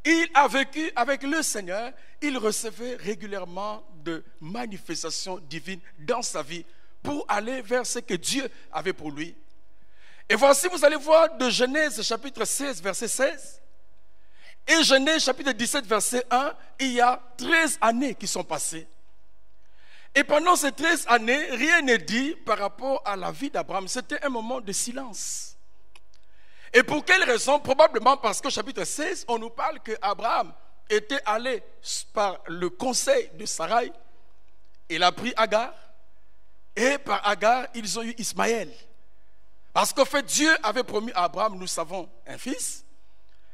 il a vécu avec le Seigneur. Il recevait régulièrement de manifestations divines dans sa vie pour aller vers ce que Dieu avait pour lui. Et voici, vous allez voir de Genèse chapitre 16, verset 16, et Genèse chapitre 17, verset 1, il y a 13 années qui sont passées. Et pendant ces 13 années, rien n'est dit par rapport à la vie d'Abraham. C'était un moment de silence. Et pour quelle raison? Probablement parce qu'au chapitre 16, on nous parle qu'Abraham était allé par le conseil de Sarai. Il a pris Agar. Et par Agar, ils ont eu Ismaël. Parce qu'en fait, Dieu avait promis à Abraham, nous savons, un fils.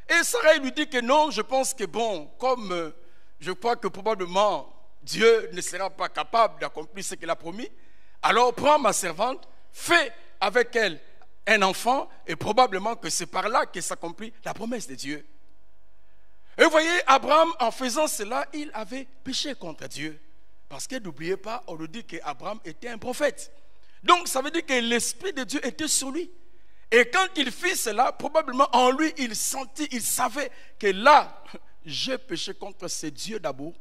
Et Sarai lui dit que non, je pense que bon, comme je crois que probablement Dieu ne sera pas capable d'accomplir ce qu'il a promis, alors prends ma servante, fais avec elle un enfant, et probablement que c'est par là que s'accomplit la promesse de Dieu. Et vous voyez, Abraham, en faisant cela, il avait péché contre Dieu. Parce que n'oubliez pas, on nous dit qu'Abraham était un prophète. Donc ça veut dire que l'Esprit de Dieu était sur lui. Et quand il fit cela, probablement en lui, il sentit, il savait que là, j'ai péché contre ce Dieu d'abord,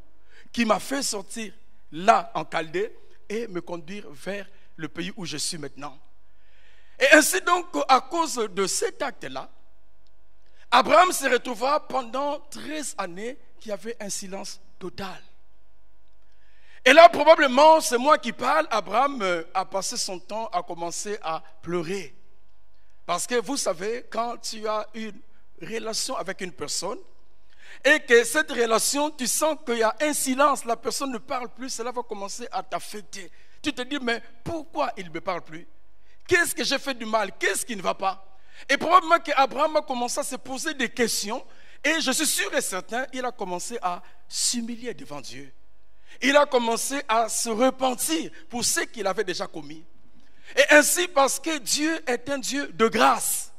qui m'a fait sortir là en Chaldée et me conduire vers le pays où je suis maintenant. Et ainsi donc, à cause de cet acte-là, Abraham se retrouva pendant 13 années qu'il y avait un silence total. Et là, probablement, c'est moi qui parle, Abraham a passé son temps à commencer à pleurer. Parce que vous savez, quand tu as une relation avec une personne, et que cette relation, tu sens qu'il y a un silence, la personne ne parle plus, cela va commencer à t'affecter. Tu te dis, mais pourquoi il ne me parle plus? Qu'est-ce que j'ai fait du mal? Qu'est-ce qui ne va pas? Et probablement qu'Abraham a commencé à se poser des questions, et je suis sûr et certain, il a commencé à s'humilier devant Dieu. Il a commencé à se repentir pour ce qu'il avait déjà commis. Et ainsi, parce que Dieu est un Dieu de grâce.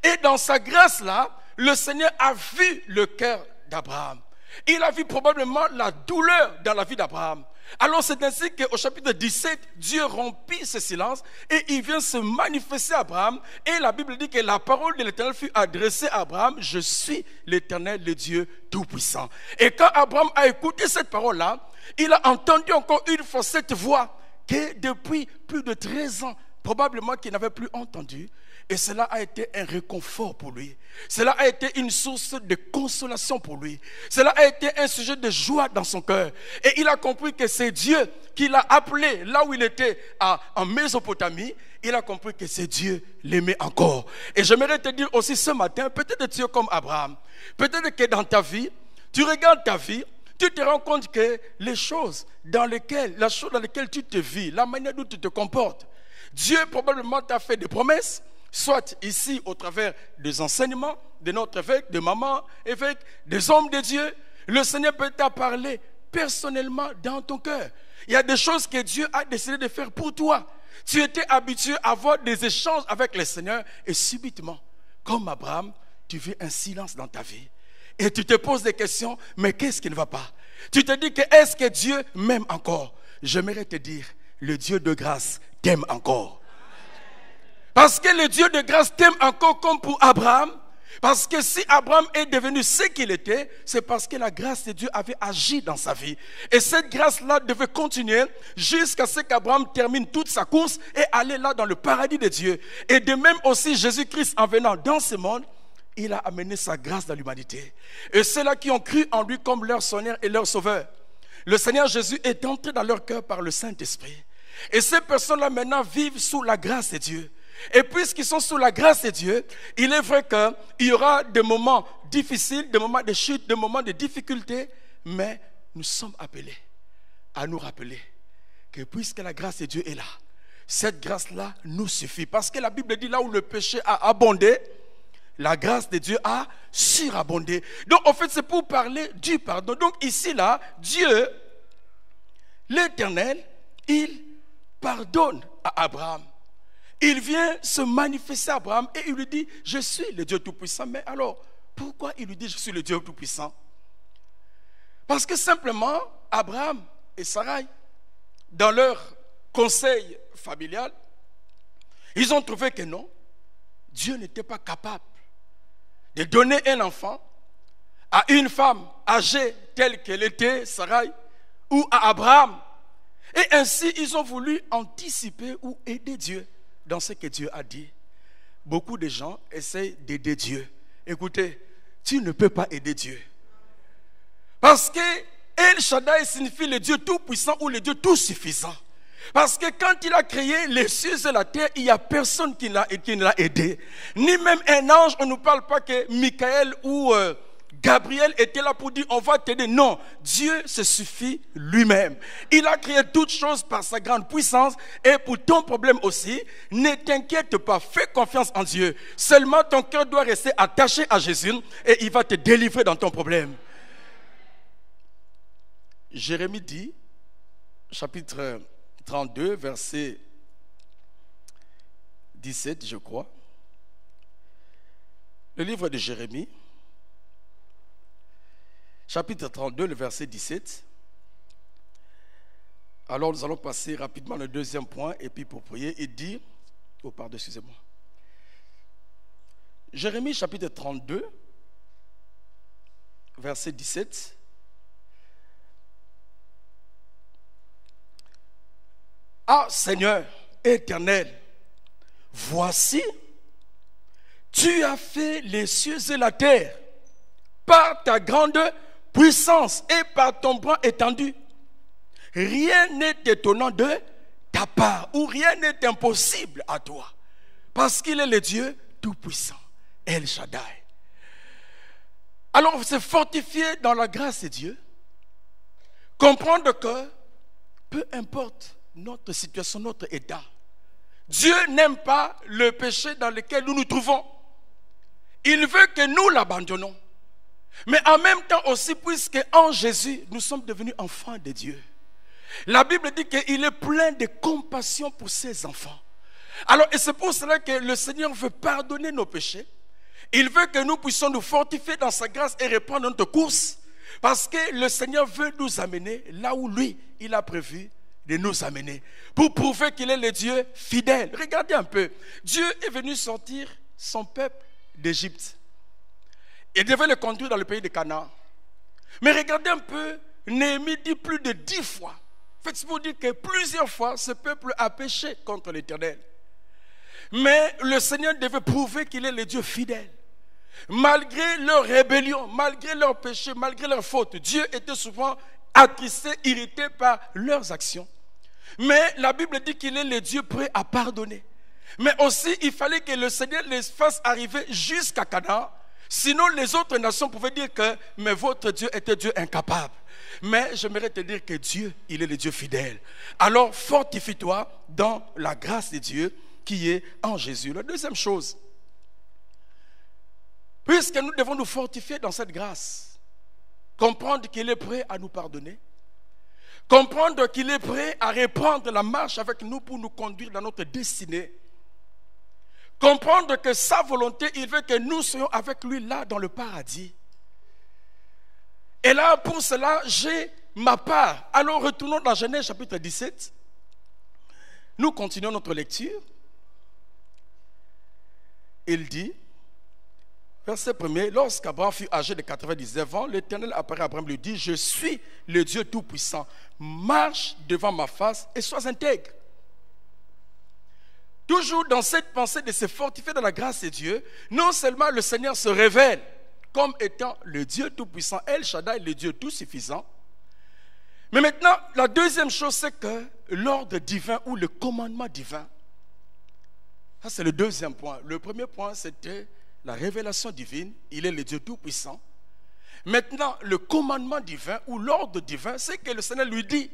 Et dans sa grâce-là, le Seigneur a vu le cœur d'Abraham. Il a vu probablement la douleur dans la vie d'Abraham. Alors c'est ainsi qu'au chapitre 17, Dieu rompit ce silence et il vient se manifester à Abraham. Et la Bible dit que la parole de l'Éternel fut adressée à Abraham. Je suis l'Éternel, le Dieu Tout-Puissant. Et quand Abraham a écouté cette parole-là, il a entendu encore une fois cette voix que depuis plus de 13 ans, probablement qu'il n'avait plus entendu. Et cela a été un réconfort pour lui. Cela a été une source de consolation pour lui. Cela a été un sujet de joie dans son cœur. Et il a compris que c'est Dieu qui l'a appelé là où il était en Mésopotamie. Il a compris que c'est Dieu l'aimait encore. Et j'aimerais te dire aussi ce matin, peut-être tu es comme Abraham. Peut-être que dans ta vie, tu regardes ta vie, tu te rends compte que la chose dans laquelle tu te vis, la manière dont tu te comportes, Dieu probablement t'a fait des promesses, soit ici au travers des enseignements de notre évêque, de maman évêque, des hommes de Dieu. Le Seigneur peut t'a parlé personnellement dans ton cœur. Il y a des choses que Dieu a décidé de faire pour toi. Tu étais habitué à avoir des échanges avec le Seigneur et subitement, comme Abraham, tu vis un silence dans ta vie. Et tu te poses des questions, mais qu'est-ce qui ne va pas? Tu te dis que est-ce que Dieu m'aime encore? J'aimerais te dire, le Dieu de grâce t'aime encore. Parce que le Dieu de grâce t'aime encore comme pour Abraham. Parce que si Abraham est devenu ce qu'il était, c'est parce que la grâce de Dieu avait agi dans sa vie. Et cette grâce-là devait continuer jusqu'à ce qu'Abraham termine toute sa course et aller là dans le paradis de Dieu. Et de même aussi Jésus-Christ en venant dans ce monde, il a amené sa grâce dans l'humanité. Et ceux-là qui ont cru en lui comme leur Seigneur et leur Sauveur, le Seigneur Jésus est entré dans leur cœur par le Saint-Esprit. Et ces personnes-là maintenant vivent sous la grâce de Dieu. Et puisqu'ils sont sous la grâce de Dieu, il est vrai qu'il y aura des moments difficiles, des moments de chute, des moments de difficulté, mais nous sommes appelés à nous rappeler que puisque la grâce de Dieu est là, cette grâce-là nous suffit. Parce que la Bible dit là où le péché a abondé, la grâce de Dieu a surabondé. Donc en fait c'est pour parler du pardon. Donc ici là, Dieu, l'Éternel, il pardonne à Abraham. Il vient se manifester à Abraham et il lui dit, je suis le Dieu Tout-Puissant. Mais alors, pourquoi il lui dit, je suis le Dieu Tout-Puissant? Parce que simplement, Abraham et Sarai, dans leur conseil familial, ils ont trouvé que non, Dieu n'était pas capable de donner un enfant à une femme âgée telle qu'elle était, Sarai, ou à Abraham. Et ainsi, ils ont voulu anticiper ou aider Dieu dans ce que Dieu a dit. Beaucoup de gens essayent d'aider Dieu. Écoutez, tu ne peux pas aider Dieu. Parce que El Shaddai signifie le Dieu tout-puissant ou le Dieu tout-suffisant. Parce que quand il a créé les cieux et la terre, il n'y a personne qui ne l'a aidé. Ni même un ange, on ne nous parle pas que Michael ou Gabriel était là pour dire on va t'aider. Non, Dieu se suffit lui-même. Il a créé toutes choses par sa grande puissance. Et pour ton problème aussi, ne t'inquiète pas, fais confiance en Dieu. Seulement ton cœur doit rester attaché à Jésus et il va te délivrer dans ton problème. Jérémie dit, chapitre 32, verset 17, je crois. Le livre de Jérémie, chapitre 32, le verset 17. Alors nous allons passer rapidement le deuxième point et puis pour prier, il dit, oh pardon, excusez-moi. Jérémie chapitre 32, verset 17. Ah Seigneur éternel, voici tu as fait les cieux et la terre par ta grande puissance et par ton bras étendu. Rien n'est étonnant de ta part, ou rien n'est impossible à toi, parce qu'il est le Dieu tout-puissant, El Shaddai. Alors, se fortifier dans la grâce de Dieu, comprendre que peu importe notre situation, notre état, Dieu n'aime pas le péché dans lequel nous nous trouvons. Il veut que nous l'abandonnons. Mais en même temps aussi, puisque en Jésus, nous sommes devenus enfants de Dieu. La Bible dit qu'il est plein de compassion pour ses enfants. Alors, et c'est pour cela que le Seigneur veut pardonner nos péchés. Il veut que nous puissions nous fortifier dans sa grâce et reprendre notre course. Parce que le Seigneur veut nous amener là où lui, il a prévu de nous amener. Pour prouver qu'il est le Dieu fidèle. Regardez un peu. Dieu est venu sortir son peuple d'Égypte. Il devait le conduire dans le pays de Canaan. Mais regardez un peu, Néhémie dit plus de 10 fois. En fait, c'est pour dire que plusieurs fois, ce peuple a péché contre l'Éternel. Mais le Seigneur devait prouver qu'il est le Dieu fidèle. Malgré leur rébellion, malgré leur péché, malgré leur faute, Dieu était souvent attristé, irrité par leurs actions. Mais la Bible dit qu'il est le Dieu prêt à pardonner. Mais aussi, il fallait que le Seigneur les fasse arriver jusqu'à Canaan. Sinon, les autres nations pouvaient dire que mais votre Dieu était Dieu incapable. Mais j'aimerais te dire que Dieu, il est le Dieu fidèle. Alors, fortifie-toi dans la grâce de Dieu qui est en Jésus. La deuxième chose, puisque nous devons nous fortifier dans cette grâce, comprendre qu'il est prêt à nous pardonner, comprendre qu'il est prêt à reprendre la marche avec nous pour nous conduire dans notre destinée, comprendre que sa volonté, il veut que nous soyons avec lui là dans le paradis. Et là, pour cela, j'ai ma part. Alors, retournons dans Genèse chapitre 17. Nous continuons notre lecture. Il dit, verset 1er, lorsqu'Abraham fut âgé de 99 ans, l'Éternel apparaît à Abraham et lui dit, je suis le Dieu Tout-Puissant. Marche devant ma face et sois intègre. Toujours dans cette pensée de se fortifier dans la grâce de Dieu, non seulement le Seigneur se révèle comme étant le Dieu Tout-Puissant, El Shaddai, le Dieu Tout-Suffisant, mais maintenant, la deuxième chose, c'est que l'ordre divin ou le commandement divin, ça c'est le deuxième point. Le premier point, c'était la révélation divine, il est le Dieu Tout-Puissant. Maintenant, le commandement divin ou l'ordre divin, c'est que le Seigneur lui dit,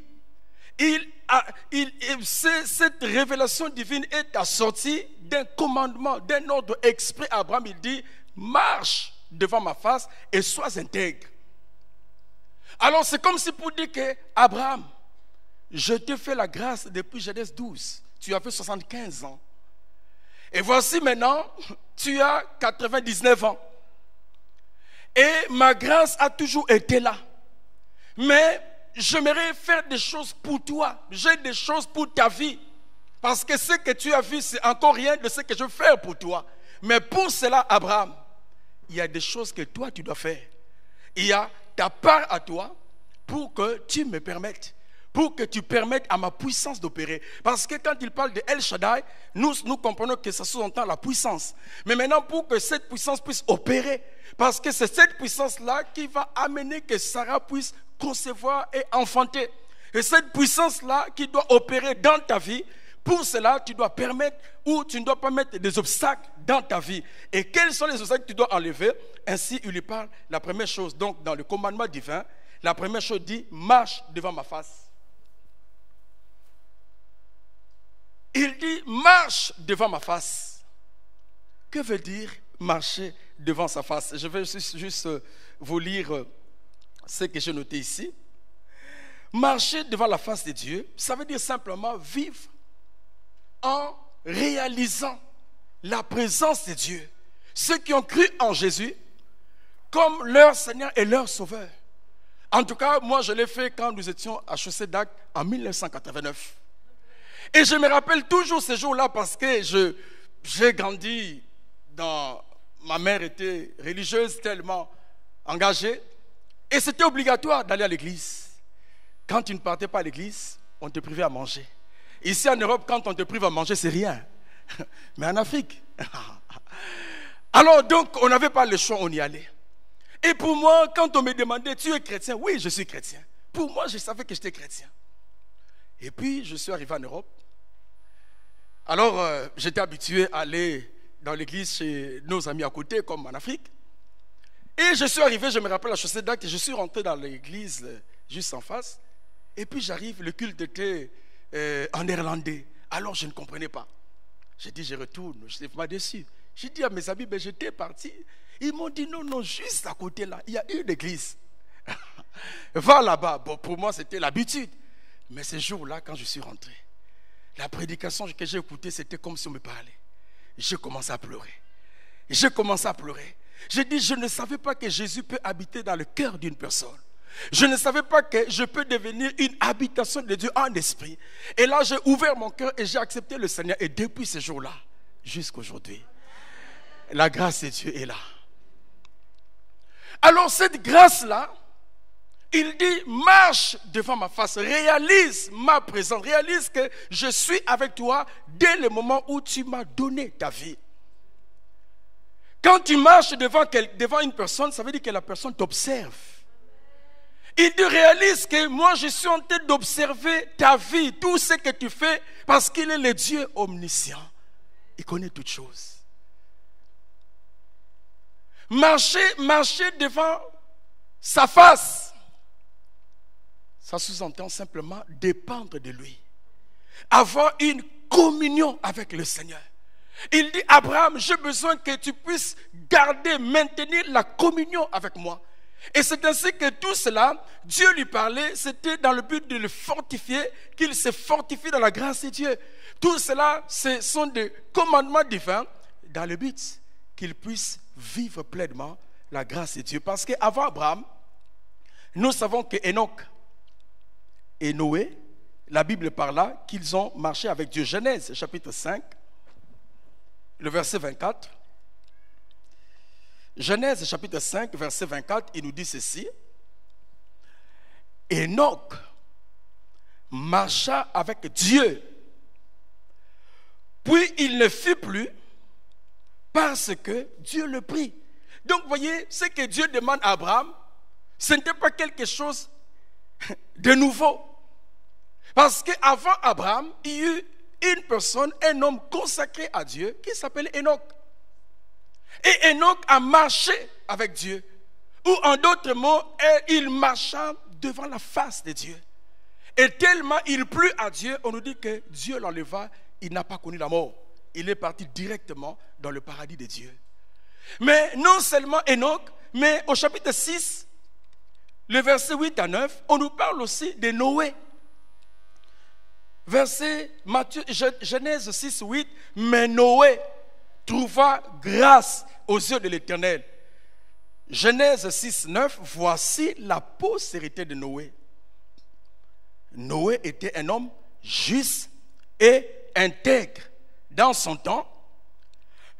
cette révélation divine est assortie d'un commandement, d'un ordre exprès à Abraham. Il dit, marche devant ma face et sois intègre. Alors c'est comme si pour dire que Abraham, je te fais la grâce depuis Genèse 12. Tu as fait 75 ans. Et voici maintenant, tu as 99 ans. Et ma grâce a toujours été là. Mais j'aimerais faire des choses pour toi. J'ai des choses pour ta vie. Parce que ce que tu as vu, c'est encore rien de ce que je veux faire pour toi. Mais pour cela, Abraham, il y a des choses que toi, tu dois faire. Il y a ta part à toi pour que tu me permettes. Pour que tu permettes à ma puissance d'opérer. Parce que quand il parle de El Shaddai, nous comprenons que ça sous-entend la puissance. Mais maintenant, pour que cette puissance puisse opérer, parce que c'est cette puissance-là qui va amener que Sarah puisse concevoir et enfanter. Et cette puissance-là qui doit opérer dans ta vie, pour cela, tu dois permettre ou tu ne dois pas mettre des obstacles dans ta vie. Et quels sont les obstacles que tu dois enlever? Ainsi, il lui parle. La première chose, donc, dans le commandement divin, la première chose dit, marche devant ma face. Il dit, marche devant ma face. Que veut dire marcher devant sa face? Je vais juste vous lire ce que j'ai noté ici. Marcher devant la face de Dieu, ça veut dire simplement vivre en réalisant la présence de Dieu. Ceux qui ont cru en Jésus comme leur Seigneur et leur Sauveur. En tout cas, moi je l'ai fait quand nous étions à Chaussée d'Arc en 1989. Et je me rappelle toujours ces jours-là parce que j'ai grandi dans... Ma mère était religieuse, tellement engagée. Et c'était obligatoire d'aller à l'église. Quand tu ne partais pas à l'église, on te privait à manger. Ici en Europe, quand on te prive à manger, c'est rien. Mais en Afrique, Alors donc, on n'avait pas le choix, on y allait. Et pour moi, quand on me demandait, tu es chrétien? Oui, je suis chrétien. Pour moi, je savais que j'étais chrétien. Et puis, je suis arrivé en Europe. Alors, j'étais habitué à aller dans l'église chez nos amis à côté, comme en Afrique. Et je suis arrivé, je me rappelle la chaussée d'Actes, je suis rentré dans l'église juste en face. Et puis j'arrive, le culte était en néerlandais. Alors je ne comprenais pas. J'ai dit, je retourne, je n'étais pas déçu. J'ai dit à mes amis, ben, j'étais parti. Ils m'ont dit, non, non, juste à côté là, il y a une église. Va là-bas. Bon, pour moi, c'était l'habitude. Mais ce jour-là, quand je suis rentré, la prédication que j'ai écoutée, c'était comme si on me parlait. J'ai commencé à pleurer. J'ai commencé à pleurer. J'ai dit, je ne savais pas que Jésus peut habiter dans le cœur d'une personne. Je ne savais pas que je peux devenir une habitation de Dieu en esprit. Et là, j'ai ouvert mon cœur et j'ai accepté le Seigneur. Et depuis ce jour-là, jusqu'à aujourd'hui, la grâce de Dieu est là. Alors cette grâce-là, il dit, marche devant ma face, réalise ma présence, réalise que je suis avec toi dès le moment où tu m'as donné ta vie. Quand tu marches devant une personne, ça veut dire que la personne t'observe. Il te réalise que moi je suis en train d'observer ta vie, tout ce que tu fais, parce qu'il est le Dieu omniscient. Il connaît toutes choses. Marcher devant sa face, ça sous-entend simplement dépendre de lui. Avoir une communion avec le Seigneur. Il dit, Abraham, j'ai besoin que tu puisses garder, maintenir la communion avec moi. Et c'est ainsi que tout cela, Dieu lui parlait, c'était dans le but de le fortifier, qu'il se fortifie dans la grâce de Dieu. Tout cela, ce sont des commandements divins dans le but qu'il puisse vivre pleinement la grâce de Dieu. Parce qu'avant Abraham, nous savons que Enoch et Noé, la Bible parle là qu'ils ont marché avec Dieu. Genèse chapitre 5, le verset 24. Genèse chapitre 5, verset 24, il nous dit ceci. Enoch marcha avec Dieu, puis il ne fut plus parce que Dieu le prit. Donc vous voyez, ce que Dieu demande à Abraham, ce n'était pas quelque chose de nouveau. Parce qu'avant Abraham, il y eut une personne, un homme consacré à Dieu qui s'appelle Enoch. Et Enoch a marché avec Dieu. Ou en d'autres mots, il marcha devant la face de Dieu. Et tellement il plut à Dieu, on nous dit que Dieu l'enleva, il n'a pas connu la mort. Il est parti directement dans le paradis de Dieu. Mais non seulement Enoch, mais au chapitre 6, le verset 8 à 9, on nous parle aussi de Noé. Verset Genèse 6, 8, mais Noé trouva grâce aux yeux de l'Éternel. Genèse 6, 9, voici la postérité de Noé. Noé était un homme juste et intègre. Dans son temps,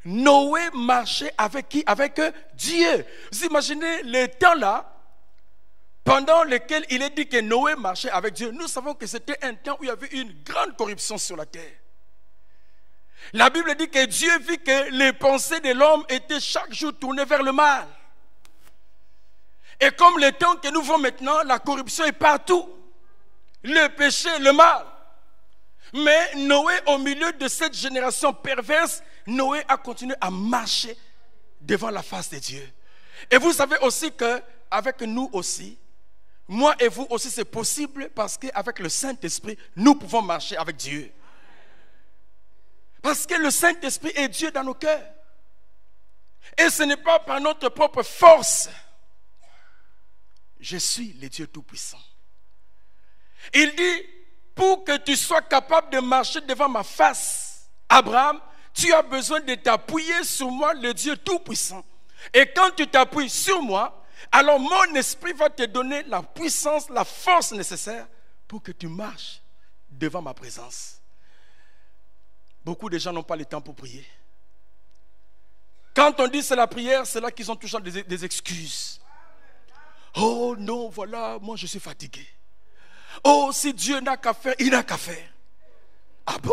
Noé marchait avec qui? Avec Dieu. Vous imaginez le temps là, pendant lequel il est dit que Noé marchait avec Dieu. Nous savons que c'était un temps où il y avait une grande corruption sur la terre. La Bible dit que Dieu vit que les pensées de l'homme étaient chaque jour tournées vers le mal. Et comme le temps que nous vivons maintenant, la corruption est partout. Le péché, le mal. Mais Noé, au milieu de cette génération perverse, Noé a continué à marcher devant la face de Dieu. Et vous savez aussi qu'avec nous aussi, moi et vous aussi, c'est possible parce qu'avec le Saint-Esprit, nous pouvons marcher avec Dieu. Parce que le Saint-Esprit est Dieu dans nos cœurs. Et ce n'est pas par notre propre force. Je suis le Dieu Tout-Puissant. Il dit, pour que tu sois capable de marcher devant ma face, Abraham, tu as besoin de t'appuyer sur moi, le Dieu Tout-Puissant. Et quand tu t'appuies sur moi, alors mon esprit va te donner la puissance, la force nécessaire pour que tu marches devant ma présence. Beaucoup de gens n'ont pas le temps pour prier. Quand on dit c'est la prière, c'est là qu'ils ont toujours des excuses. Oh non, voilà, moi je suis fatigué. Oh, si Dieu n'a qu'à faire, il n'a qu'à faire. Ah bon?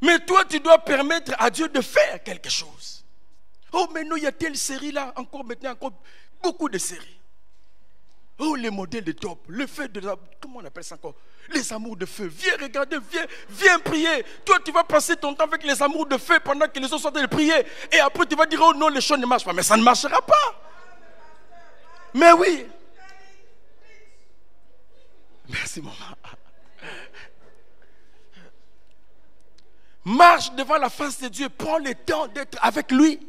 Mais toi, tu dois permettre à Dieu de faire quelque chose. Oh, mais non, il y a telle série là, encore maintenant, encore beaucoup de séries. Oh, les modèles de top, le fait de la... Comment on appelle ça encore? Les amours de feu. Viens regarder, viens prier. Toi, tu vas passer ton temps avec les amours de feu pendant que les autres sont en train de prier. Et après, tu vas dire, oh non, les choses ne marchent pas. Mais ça ne marchera pas. Mais oui. Merci, maman. Marche devant la face de Dieu. Prends le temps d'être avec lui.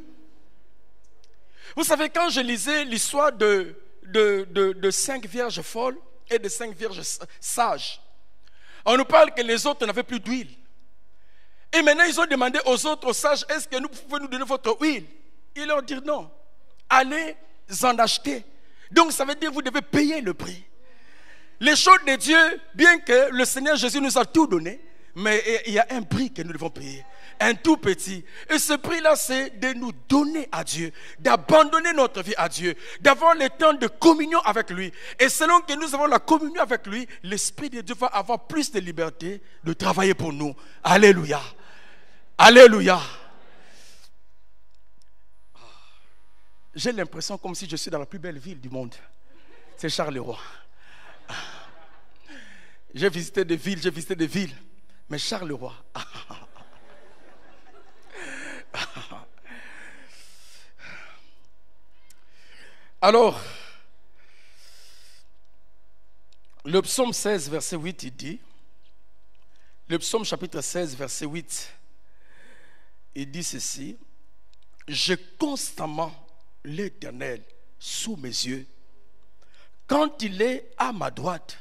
Vous savez, quand je lisais l'histoire de 5 vierges folles et de 5 vierges sages, on nous parle que les autres n'avaient plus d'huile. Et maintenant, ils ont demandé aux autres sages, est-ce que vous pouvez nous donner votre huile? Ils leur dirent non. Allez en acheter. Donc, ça veut dire que vous devez payer le prix. Les choses de Dieu, bien que le Seigneur Jésus nous a tout donné, mais il y a un prix que nous devons payer. Un tout petit. Et ce prix-là, c'est de nous donner à Dieu, d'abandonner notre vie à Dieu, d'avoir le temps de communion avec lui. Et selon que nous avons la communion avec lui, l'Esprit de Dieu va avoir plus de liberté de travailler pour nous. Alléluia. Alléluia. J'ai l'impression comme si je suis dans la plus belle ville du monde. C'est Charleroi. J'ai visité des villes, mais Charleroi. Alors, le psaume 16, verset 8, il dit, le psaume chapitre 16, verset 8, il dit ceci: j'ai constamment l'Éternel sous mes yeux. Quand il est à ma droite,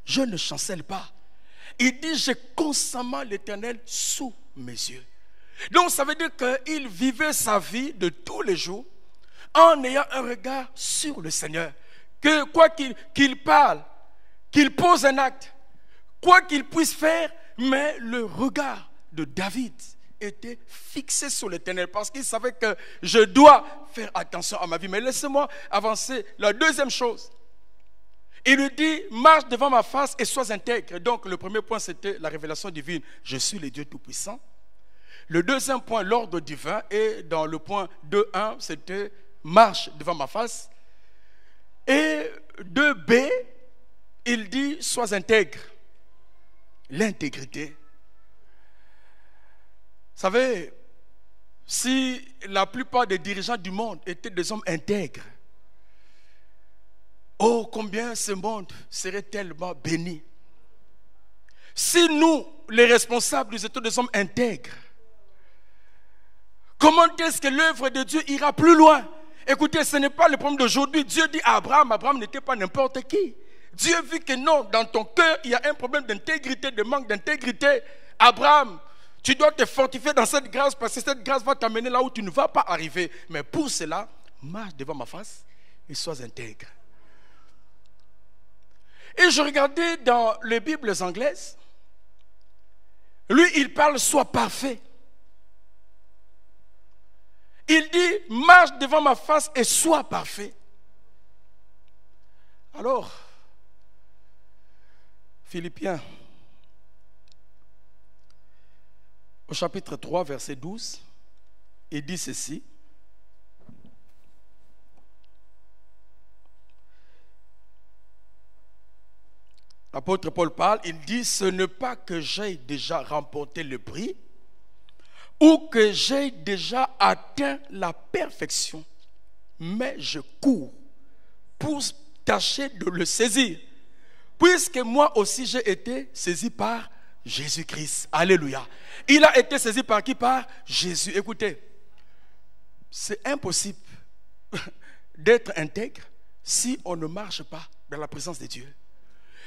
je ne chancelle pas. Il dit, j'ai constamment l'Éternel sous mes yeux. Donc ça veut dire qu'il vivait sa vie de tous les jours en ayant un regard sur le Seigneur. Que quoi qu'il parle, qu'il pose un acte, quoi qu'il puisse faire, mais le regard de David était fixé sur l'Éternel parce qu'il savait que je dois faire attention à ma vie. Mais laissez-moi avancer. La deuxième chose, il lui dit, marche devant ma face et sois intègre. Donc le premier point, c'était la révélation divine. Je suis le Dieu Tout-Puissant. Le deuxième point, l'ordre divin. Et dans le point 2.1, c'était marche devant ma face. Et 2b, il dit, sois intègre. L'intégrité. Vous savez, si la plupart des dirigeants du monde étaient des hommes intègres, oh, combien ce monde serait tellement béni. Si nous, les responsables, nous étions des hommes intègres, comment est-ce que l'œuvre de Dieu ira plus loin? Écoutez, ce n'est pas le problème d'aujourd'hui. Dieu dit à Abraham, Abraham n'était pas n'importe qui. Dieu vit que non, dans ton cœur, il y a un problème d'intégrité, de manque d'intégrité. Abraham, tu dois te fortifier dans cette grâce parce que cette grâce va t'amener là où tu ne vas pas arriver. Mais pour cela, marche devant ma face et sois intègre. Et je regardais dans les Bibles anglaises, lui, il parle sois parfait. Il dit, marche devant ma face et sois parfait. Alors, Philippiens, au chapitre 3, verset 12, il dit ceci. L'apôtre Paul parle, il dit, ce n'est pas que j'ai déjà remporté le prix ou que j'ai déjà atteint la perfection, mais je cours pour tâcher de le saisir, puisque moi aussi j'ai été saisi par Jésus-Christ. Alléluia. Il a été saisi par qui? Par Jésus. Écoutez, c'est impossible d'être intègre si on ne marche pas dans la présence de Dieu.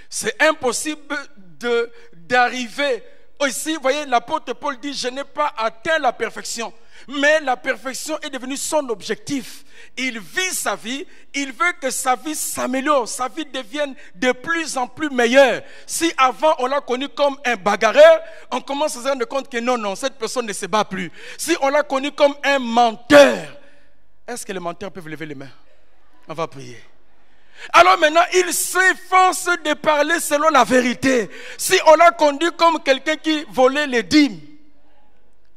C'est impossible d'arriver aussi. Vous voyez, l'apôtre Paul dit, je n'ai pas atteint la perfection, mais la perfection est devenue son objectif. Il vit sa vie, il veut que sa vie s'améliore, sa vie devienne de plus en plus meilleure. Si avant on l'a connu comme un bagarreur, on commence à se rendre compte que non, cette personne ne se bat plus. Si on l'a connu comme un menteur, est-ce que les menteurs peuvent lever les mains? On va prier. Alors maintenant, il s'efforce de parler selon la vérité. Si on l'a conduit comme quelqu'un qui volait les dîmes,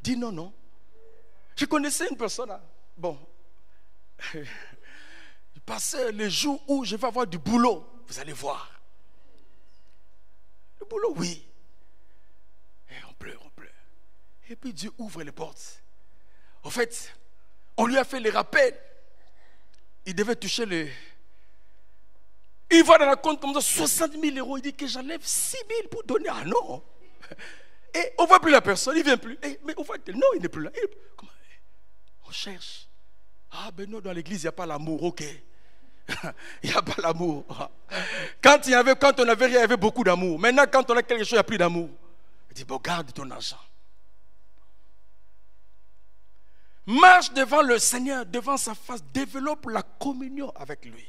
dit non. Je connaissais une personne, bon, passer les jours où je vais avoir du boulot, vous allez voir. Le boulot, oui. Et on pleure. Et puis Dieu ouvre les portes. En fait, on lui a fait les rappels. Il devait toucher les... Il voit dans la compte comme ça 60 000 €. Il dit que j'enlève 6 000 pour donner. Ah non. Et on ne voit plus la personne, il ne vient plus. Mais on voit, non, il n'est plus là. Comment? On cherche. Ah ben non, dans l'église, il n'y a pas l'amour, ok. Il n'y a pas l'amour. Quand on avait rien, il y avait beaucoup d'amour. Maintenant, quand on a quelque chose, il n'y a plus d'amour. Il dit, bon, garde ton argent. Marche devant le Seigneur, devant sa face, développe la communion avec lui.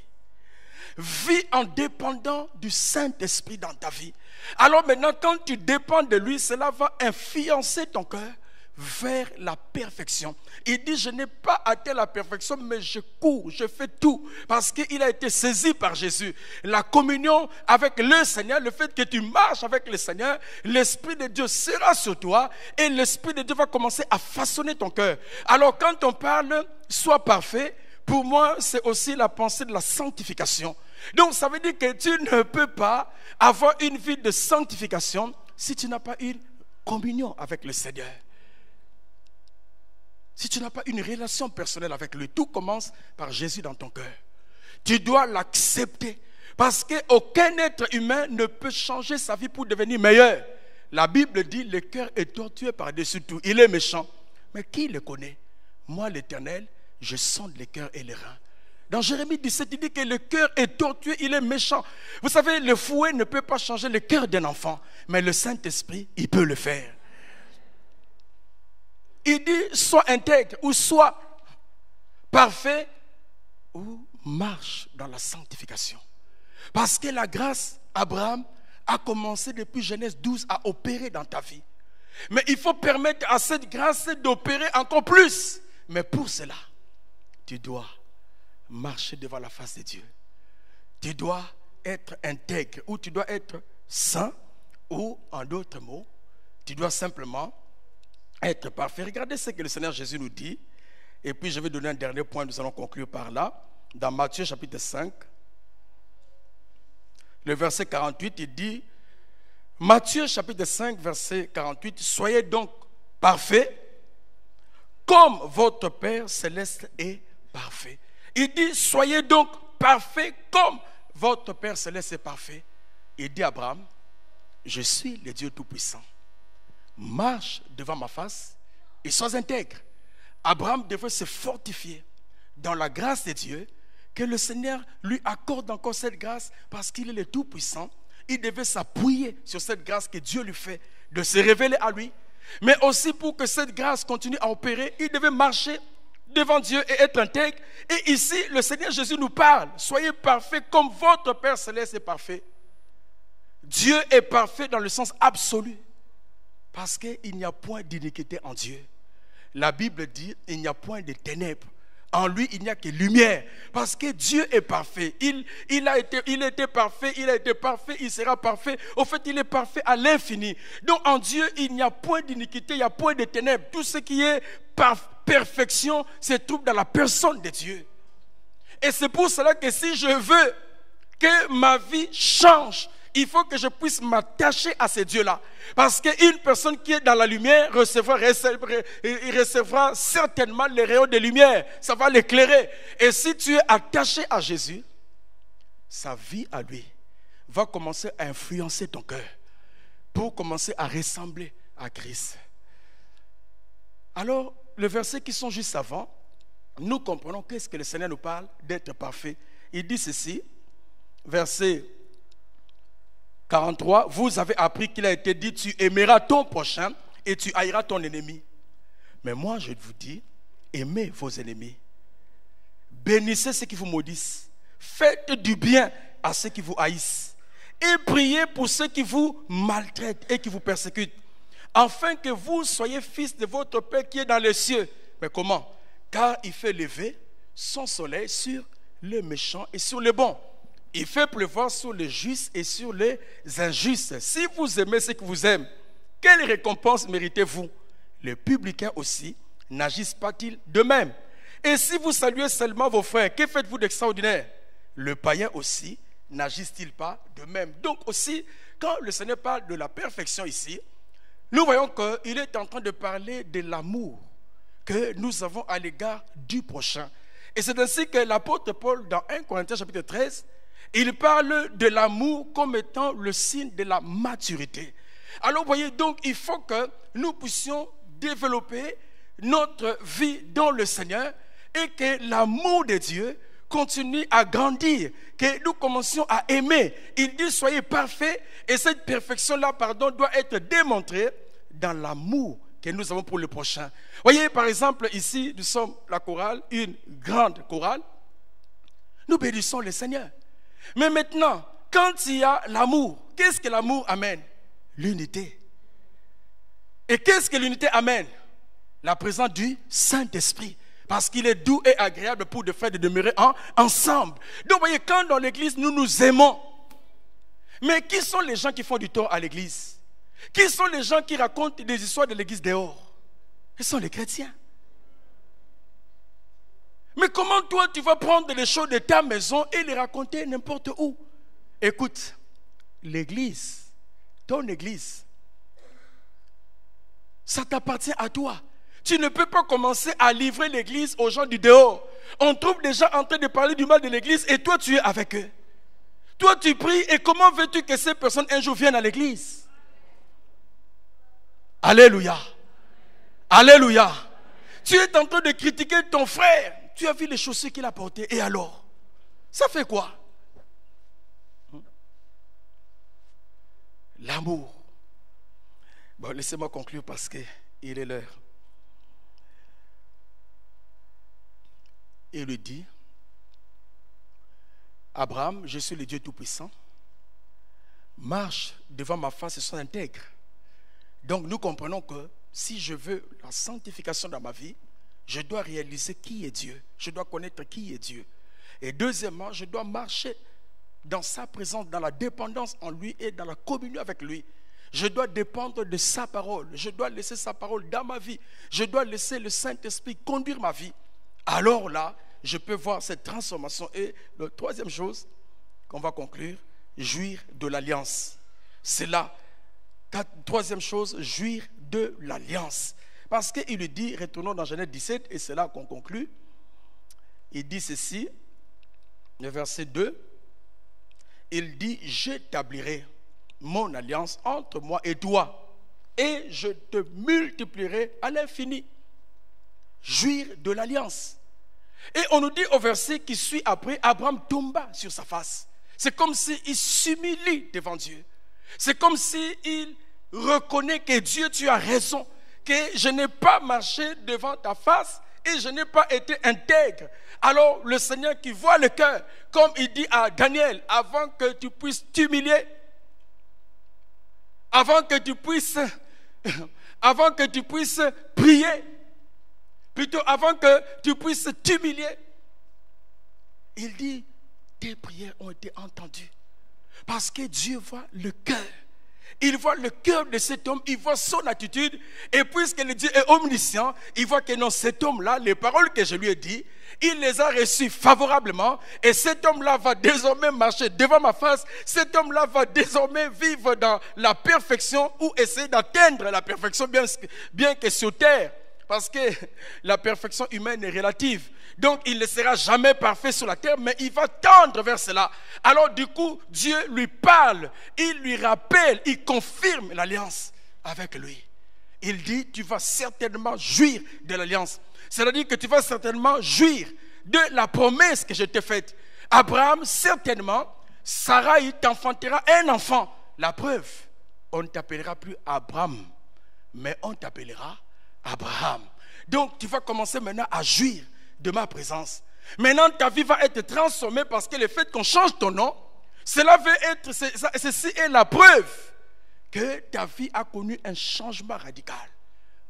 Vis en dépendant du Saint-Esprit dans ta vie. Alors maintenant, quand tu dépends de lui, cela va influencer ton cœur vers la perfection. Il dit, je n'ai pas atteint la perfection, mais je cours, je fais tout, parce qu'il a été saisi par Jésus. La communion avec le Seigneur, le fait que tu marches avec le Seigneur, l'Esprit de Dieu sera sur toi, et l'Esprit de Dieu va commencer à façonner ton cœur. Alors quand on parle, sois parfait, pour moi, c'est aussi la pensée de la sanctification. Donc ça veut dire que tu ne peux pas avoir une vie de sanctification si tu n'as pas une communion avec le Seigneur. Si tu n'as pas une relation personnelle avec lui. Tout commence par Jésus dans ton cœur. Tu dois l'accepter. Parce qu'aucun être humain ne peut changer sa vie pour devenir meilleur. La Bible dit, le cœur est tortueux par-dessus tout. Il est méchant. Mais qui le connaît? Moi, l'Éternel, je sonde les cœurs et les reins. Dans Jérémie 17, il dit que le cœur est tortueux, il est méchant. Vous savez, le fouet ne peut pas changer le cœur d'un enfant. Mais le Saint-Esprit, il peut le faire. Il dit, sois intègre ou sois parfait ou marche dans la sanctification. Parce que la grâce, Abraham, a commencé depuis Genèse 12 à opérer dans ta vie. Mais il faut permettre à cette grâce d'opérer encore plus. Mais pour cela, tu dois marcher devant la face de Dieu. Tu dois être intègre ou tu dois être saint ou, en d'autres mots, tu dois simplement être parfait. Regardez ce que le Seigneur Jésus nous dit. Et puis je vais donner un dernier point, nous allons conclure par là. Dans Matthieu chapitre 5, le verset 48, il dit, Matthieu chapitre 5, verset 48, soyez donc parfaits comme votre Père céleste est parfait. Il dit, soyez donc parfaits comme votre Père céleste est parfait. Il dit à Abraham, je suis le Dieu Tout-Puissant. Marche devant ma face et sois intègre. Abraham devait se fortifier dans la grâce de Dieu, que le Seigneur lui accorde encore cette grâce parce qu'il est le Tout-Puissant. Il devait s'appuyer sur cette grâce que Dieu lui fait, de se révéler à lui. Mais aussi pour que cette grâce continue à opérer, il devait marcher devant Dieu et être intègre. Et ici, le Seigneur Jésus nous parle, soyez parfaits comme votre Père céleste est parfait. Dieu est parfait dans le sens absolu. Parce qu'il n'y a point d'iniquité en Dieu. La Bible dit, il n'y a point de ténèbres. En lui, il n'y a que lumière. Parce que Dieu est parfait. Il était parfait, il a été parfait, il sera parfait. Au fait, il est parfait à l'infini. Donc en Dieu, il n'y a point d'iniquité, il n'y a point de ténèbres. Tout ce qui est perfection se trouve dans la personne de Dieu. Et c'est pour cela que si je veux que ma vie change, il faut que je puisse m'attacher à ces dieux-là. Parce qu'une personne qui est dans la lumière recevra certainement les rayons de lumière. Ça va l'éclairer. Et si tu es attaché à Jésus, sa vie à lui va commencer à influencer ton cœur pour commencer à ressembler à Christ. Alors, le verset qui sont juste avant, nous comprenons qu'est-ce que le Seigneur nous parle d'être parfait. Il dit ceci, verset 43, vous avez appris qu'il a été dit, tu aimeras ton prochain et tu haïras ton ennemi. Mais moi, je vous dis, aimez vos ennemis. Bénissez ceux qui vous maudissent. Faites du bien à ceux qui vous haïssent. Et priez pour ceux qui vous maltraitent et qui vous persécutent. Afin que vous soyez fils de votre Père qui est dans les cieux. Mais comment? Car il fait lever son soleil sur les méchants et sur les bons. Il fait pleuvoir sur les justes et sur les injustes. Si vous aimez ceux qui vous aiment, quelle récompense méritez-vous? Les publicains aussi n'agissent pas-ils de même? Et si vous saluez seulement vos frères, que faites-vous d'extraordinaire? Le païen aussi n'agisse-t-il pas de même? Donc aussi, quand le Seigneur parle de la perfection ici, nous voyons qu'il est en train de parler de l'amour que nous avons à l'égard du prochain. Et c'est ainsi que l'apôtre Paul, dans 1 Corinthiens chapitre 13, il parle de l'amour comme étant le signe de la maturité. Alors vous voyez, donc il faut que nous puissions développer notre vie dans le Seigneur et que l'amour de Dieu continue à grandir, que nous commencions à aimer. Il dit soyez parfaits, et cette perfection-là, doit être démontrée dans l'amour que nous avons pour le prochain. Voyez, par exemple, ici, nous sommes la chorale, une grande chorale. Nous bénissons le Seigneur. Mais maintenant, quand il y a l'amour, qu'est-ce que l'amour amène? L'unité. Et qu'est-ce que l'unité amène? La présence du Saint-Esprit. Parce qu'il est doux et agréable pour de faire de demeurer ensemble. Donc, vous voyez, quand dans l'église, nous nous aimons. Mais qui sont les gens qui font du tort à l'église? Qui sont les gens qui racontent des histoires de l'église dehors? Ce sont les chrétiens. Mais comment toi, tu vas prendre les choses de ta maison et les raconter n'importe où? Écoute, l'église, ton église, ça t'appartient à toi. Tu ne peux pas commencer à livrer l'église aux gens du dehors. On trouve des gens en train de parler du mal de l'église et toi tu es avec eux. Toi tu pries et comment veux-tu que ces personnes un jour viennent à l'église? Alléluia. Alléluia. Tu es en train de critiquer ton frère. Tu as vu les chaussures qu'il a portées et alors? Ça fait quoi? L'amour. Bon, laissez-moi conclure parce qu'il est l'heure. Il lui dit, Abraham, je suis le Dieu Tout-Puissant, marche devant ma face et sois intègre. Donc nous comprenons que si je veux la sanctification dans ma vie, je dois réaliser qui est Dieu. Je dois connaître qui est Dieu. Et deuxièmement, je dois marcher dans sa présence, dans la dépendance en lui et dans la communion avec lui. Je dois dépendre de sa parole. Je dois laisser sa parole dans ma vie. Je dois laisser le Saint-Esprit conduire ma vie. Alors là, je peux voir cette transformation. Et la troisième chose qu'on va conclure, jouir de l'alliance. C'est là. Troisième chose, jouir de l'alliance. Parce qu'il lui dit, retournons dans Genèse 17, et c'est là qu'on conclut. Il dit ceci, le verset 2. Il dit, j'établirai mon alliance entre moi et toi, et je te multiplierai à l'infini. Jouir de l'alliance. Et on nous dit au verset qui suit après, Abraham tomba sur sa face. C'est comme s'il s'humilie devant Dieu. C'est comme s'il reconnaît que Dieu, tu as raison, que je n'ai pas marché devant ta face et je n'ai pas été intègre. Alors le Seigneur qui voit le cœur, comme il dit à Daniel, avant que tu puisses t'humilier, avant que tu puisses prier, plutôt avant que tu puisses t'humilier, il dit, tes prières ont été entendues. Parce que Dieu voit le cœur. Il voit le cœur de cet homme, il voit son attitude. Et puisque le Dieu est omniscient, il voit que non, cet homme-là, les paroles que je lui ai dites, il les a reçues favorablement. Et cet homme-là va désormais marcher devant ma face. Cet homme-là va désormais vivre dans la perfection ou essayer d'atteindre la perfection, bien que sur terre. Parce que la perfection humaine est relative. Donc il ne sera jamais parfait sur la terre, mais il va tendre vers cela. Alors du coup, Dieu lui parle, il lui rappelle, il confirme l'alliance avec lui. Il dit, tu vas certainement jouir de l'alliance. C'est-à-dire que tu vas certainement jouir de la promesse que je t'ai faite. Abraham, certainement, Sarai t'enfantera un enfant. La preuve, on ne t'appellera plus Abraham, mais on t'appellera Abraham. Donc tu vas commencer maintenant à jouir de ma présence. Maintenant ta vie va être transformée parce que le fait qu'on change ton nom, ceci est la preuve que ta vie a connu un changement radical.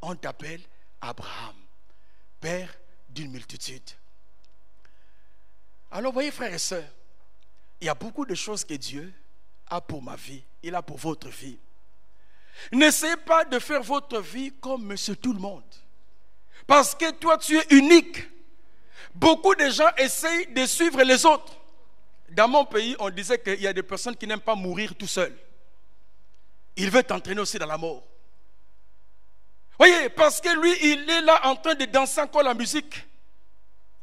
On t'appelle Abraham, père d'une multitude. Alors voyez frères et sœurs, il y a beaucoup de choses que Dieu a pour ma vie, il a pour votre vie. N'essayez pas de faire votre vie comme monsieur tout le monde. Parce que toi tu es unique. Beaucoup de gens essayent de suivre les autres. Dans mon pays, on disait qu'il y a des personnes qui n'aiment pas mourir tout seuls. Il veut t'entraîner aussi dans la mort. Voyez, parce que lui, il est là en train de danser encore la musique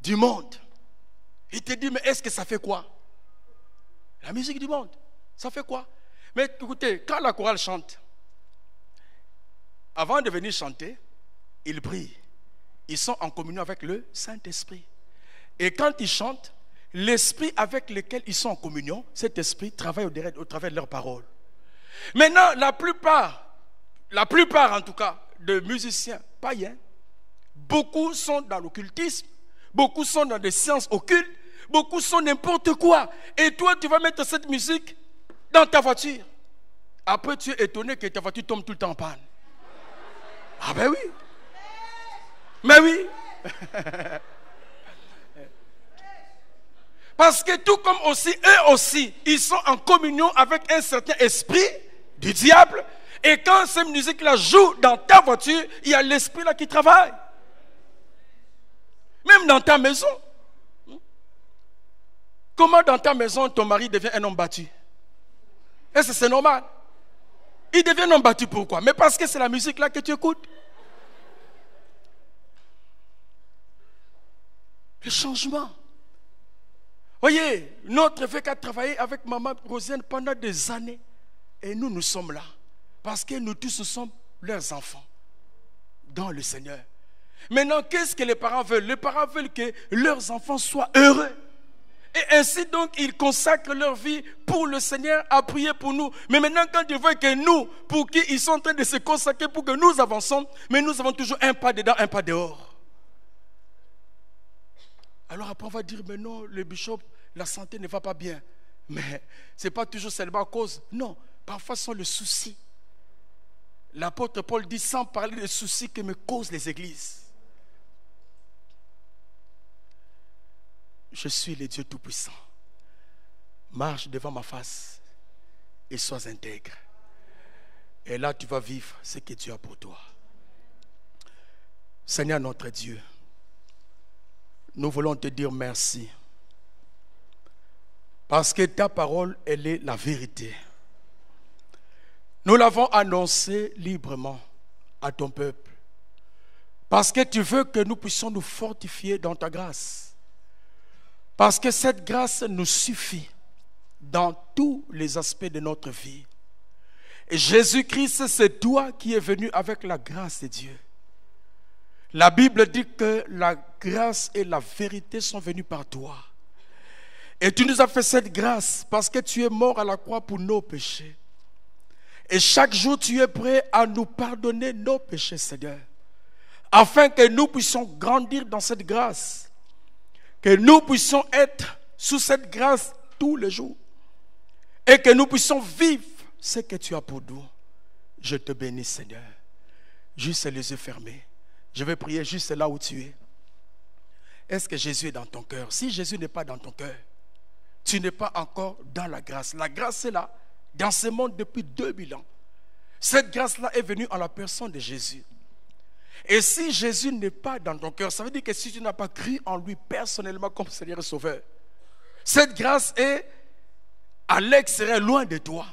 du monde. Il te dit, mais est-ce que ça fait quoi? La musique du monde, ça fait quoi? Mais écoutez, quand la chorale chante, avant de venir chanter, ils brillent. Ils sont en communion avec le Saint-Esprit. Et quand ils chantent, l'esprit avec lequel ils sont en communion, cet esprit travaille au travers de leurs paroles. Maintenant, la plupart en tout cas, de musiciens païens, beaucoup sont dans l'occultisme, beaucoup sont dans des sciences occultes, beaucoup sont n'importe quoi. Et toi, tu vas mettre cette musique dans ta voiture. Après, tu es étonné que ta voiture tombe tout le temps en panne. Ah ben oui. Mais oui. Parce que tout comme aussi, eux aussi, ils sont en communion avec un certain esprit du diable. Et quand cette musique-là joue dans ta voiture, il y a l'esprit là qui travaille. Même dans ta maison. Comment dans ta maison ton mari devient un homme battu? Est-ce que c'est normal? Il devient un homme battu pourquoi? Mais parce que c'est la musique là que tu écoutes. Le changement. Voyez, notre évêque a travaillé avec maman Rosiane pendant des années. Et nous, nous sommes là. Parce que nous tous, nous sommes leurs enfants. Dans le Seigneur. Maintenant, qu'est-ce que les parents veulent? Les parents veulent que leurs enfants soient heureux. Et ainsi donc, ils consacrent leur vie pour le Seigneur à prier pour nous. Mais maintenant, quand ils voient que nous, pour qui ils sont en train de se consacrer pour que nous avançons, mais nous avons toujours un pas dedans, un pas dehors. Alors après, on va dire, mais non, le bishop, la santé ne va pas bien. Mais ce n'est pas toujours seulement à cause. Non, parfois ce sont les soucis. L'apôtre Paul dit, sans parler des soucis que me causent les églises. Je suis le Dieu Tout-Puissant. Marche devant ma face et sois intègre. Et là, tu vas vivre ce que Dieu a pour toi. Seigneur notre Dieu, nous voulons te dire merci. Parce que ta parole, elle est la vérité. Nous l'avons annoncé librement à ton peuple. Parce que tu veux que nous puissions nous fortifier dans ta grâce. Parce que cette grâce nous suffit dans tous les aspects de notre vie. Et Jésus-Christ, c'est toi qui es venu avec la grâce de Dieu. La Bible dit que la grâce et la vérité sont venues par toi. Et tu nous as fait cette grâce parce que tu es mort à la croix pour nos péchés. Et chaque jour, tu es prêt à nous pardonner nos péchés, Seigneur. Afin que nous puissions grandir dans cette grâce. Que nous puissions être sous cette grâce tous les jours. Et que nous puissions vivre ce que tu as pour nous. Je te bénis, Seigneur. Juste les yeux fermés. Je vais prier juste là où tu es. Est-ce que Jésus est dans ton cœur? Si Jésus n'est pas dans ton cœur, tu n'es pas encore dans la grâce. La grâce est là, dans ce monde depuis 2000 ans. Cette grâce-là est venue en la personne de Jésus. Et si Jésus n'est pas dans ton cœur, ça veut dire que si tu n'as pas cru en lui personnellement comme Seigneur et Sauveur, cette grâce est à l'extérieur, loin de toi.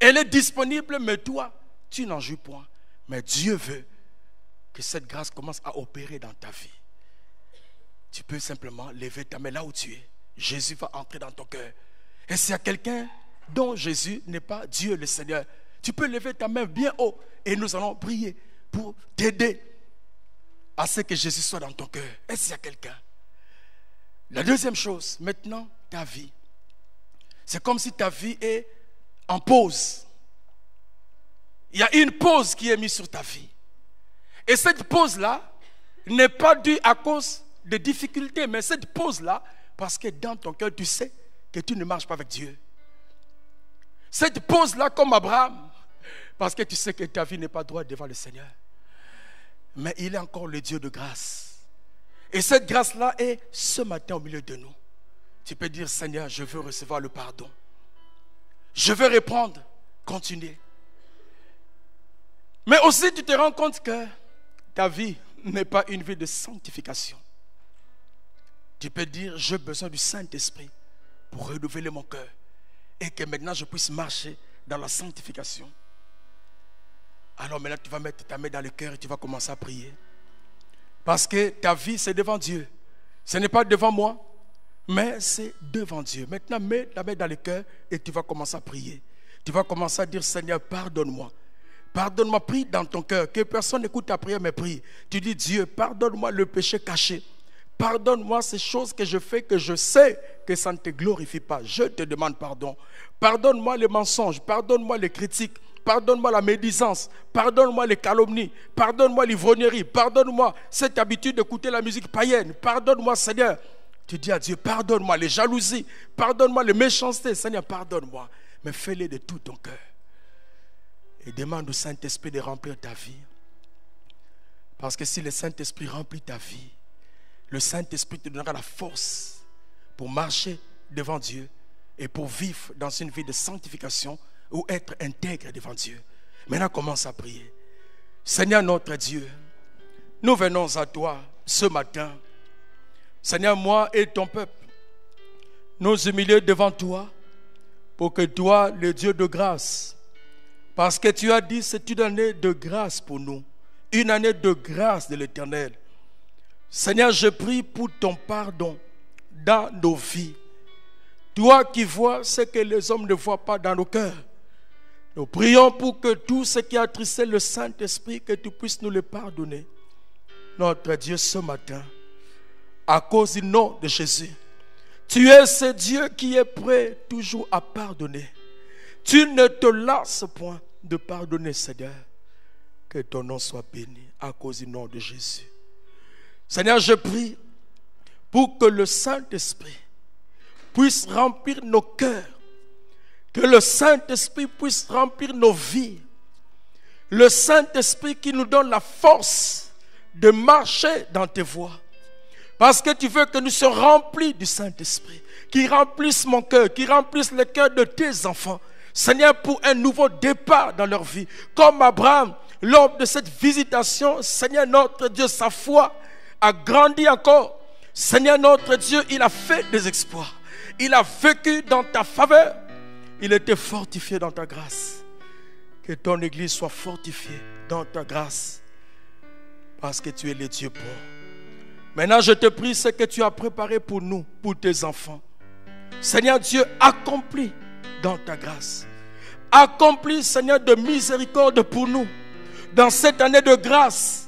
Elle est disponible, mais toi, tu n'en jouis point. Mais Dieu veut que cette grâce commence à opérer dans ta vie. Tu peux simplement lever ta main là où tu es. Jésus va entrer dans ton cœur. Et s'il y a quelqu'un dont Jésus n'est pas Dieu le Seigneur, tu peux lever ta main bien haut et nous allons prier pour t'aider à ce que Jésus soit dans ton cœur. Est-ce qu'il y a quelqu'un? La deuxième chose, maintenant, ta vie. C'est comme si ta vie est en pause. Il y a une pause qui est mise sur ta vie. Et cette pause-là n'est pas due à cause de difficultés, mais cette pause-là, parce que dans ton cœur, tu sais que tu ne marches pas avec Dieu. Cette pause-là, comme Abraham, parce que tu sais que ta vie n'est pas droite devant le Seigneur. Mais il est encore le Dieu de grâce. Et cette grâce-là est ce matin au milieu de nous. Tu peux dire, Seigneur, je veux recevoir le pardon. Je veux répondre, continuer. Mais aussi, tu te rends compte que ta vie n'est pas une vie de sanctification. Tu peux dire, j'ai besoin du Saint-Esprit pour renouveler mon cœur et que maintenant je puisse marcher dans la sanctification. Alors maintenant tu vas mettre ta main dans le cœur et tu vas commencer à prier. Parce que ta vie c'est devant Dieu. Ce n'est pas devant moi, mais c'est devant Dieu. Maintenant mets la main dans le cœur et tu vas commencer à prier. Tu vas commencer à dire, Seigneur, pardonne-moi. Pardonne-moi, prie dans ton cœur. Que personne n'écoute ta prière, mais prie. Tu dis, Dieu, pardonne-moi le péché caché. Pardonne-moi ces choses que je fais, que je sais que ça ne te glorifie pas. Je te demande pardon. Pardonne-moi les mensonges. Pardonne-moi les critiques. Pardonne-moi la médisance. Pardonne-moi les calomnies. Pardonne-moi l'ivrognerie. Pardonne-moi cette habitude d'écouter la musique païenne. Pardonne-moi, Seigneur. Tu dis à Dieu, pardonne-moi les jalousies. Pardonne-moi les méchancetés. Seigneur, pardonne-moi. Mais fais-les de tout ton cœur. Et demande au Saint-Esprit de remplir ta vie. Parce que si le Saint-Esprit remplit ta vie, le Saint-Esprit te donnera la force pour marcher devant Dieu et pour vivre dans une vie de sanctification ou être intègre devant Dieu. Maintenant, commence à prier. Seigneur notre Dieu, nous venons à toi ce matin. Seigneur, moi et ton peuple, nous humilier devant toi pour que toi, le Dieu de grâce, parce que tu as dit c'est une année de grâce pour nous, une année de grâce de l'Éternel. Seigneur, je prie pour ton pardon dans nos vies. Toi qui vois ce que les hommes ne voient pas dans nos cœurs. Nous prions pour que tout ce qui a attristé le Saint-Esprit, que tu puisses nous le pardonner. Notre Dieu, ce matin, à cause du nom de Jésus, tu es ce Dieu qui est prêt toujours à pardonner. Tu ne te lasses point de pardonner, Seigneur. Que ton nom soit béni à cause du nom de Jésus. Seigneur, je prie pour que le Saint-Esprit puisse remplir nos cœurs. Que le Saint-Esprit puisse remplir nos vies. Le Saint-Esprit qui nous donne la force de marcher dans tes voies. Parce que tu veux que nous soyons remplis du Saint-Esprit. Qui remplisse mon cœur, qui remplisse le cœur de tes enfants. Seigneur, pour un nouveau départ dans leur vie. Comme Abraham, lors de cette visitation, Seigneur notre Dieu, sa foi a grandi encore. Seigneur notre Dieu, il a fait des exploits. Il a vécu dans ta faveur. Il était fortifié dans ta grâce. Que ton église soit fortifiée dans ta grâce. Parce que tu es le Dieu bon. Maintenant, je te prie ce que tu as préparé pour nous, pour tes enfants. Seigneur Dieu, accomplis dans ta grâce. Accomplis, Seigneur, de miséricorde pour nous. Dans cette année de grâce,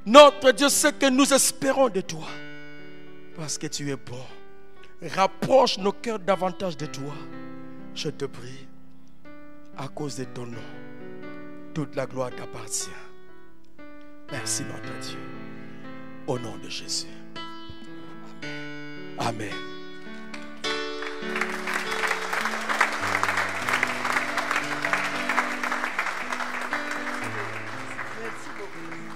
notre Dieu, ce que nous espérons de toi. Parce que tu es bon. Rapproche nos cœurs davantage de toi. Je te prie, à cause de ton nom, toute la gloire t'appartient. Merci, notre Dieu. Au nom de Jésus. Amen. Amen. Merci beaucoup.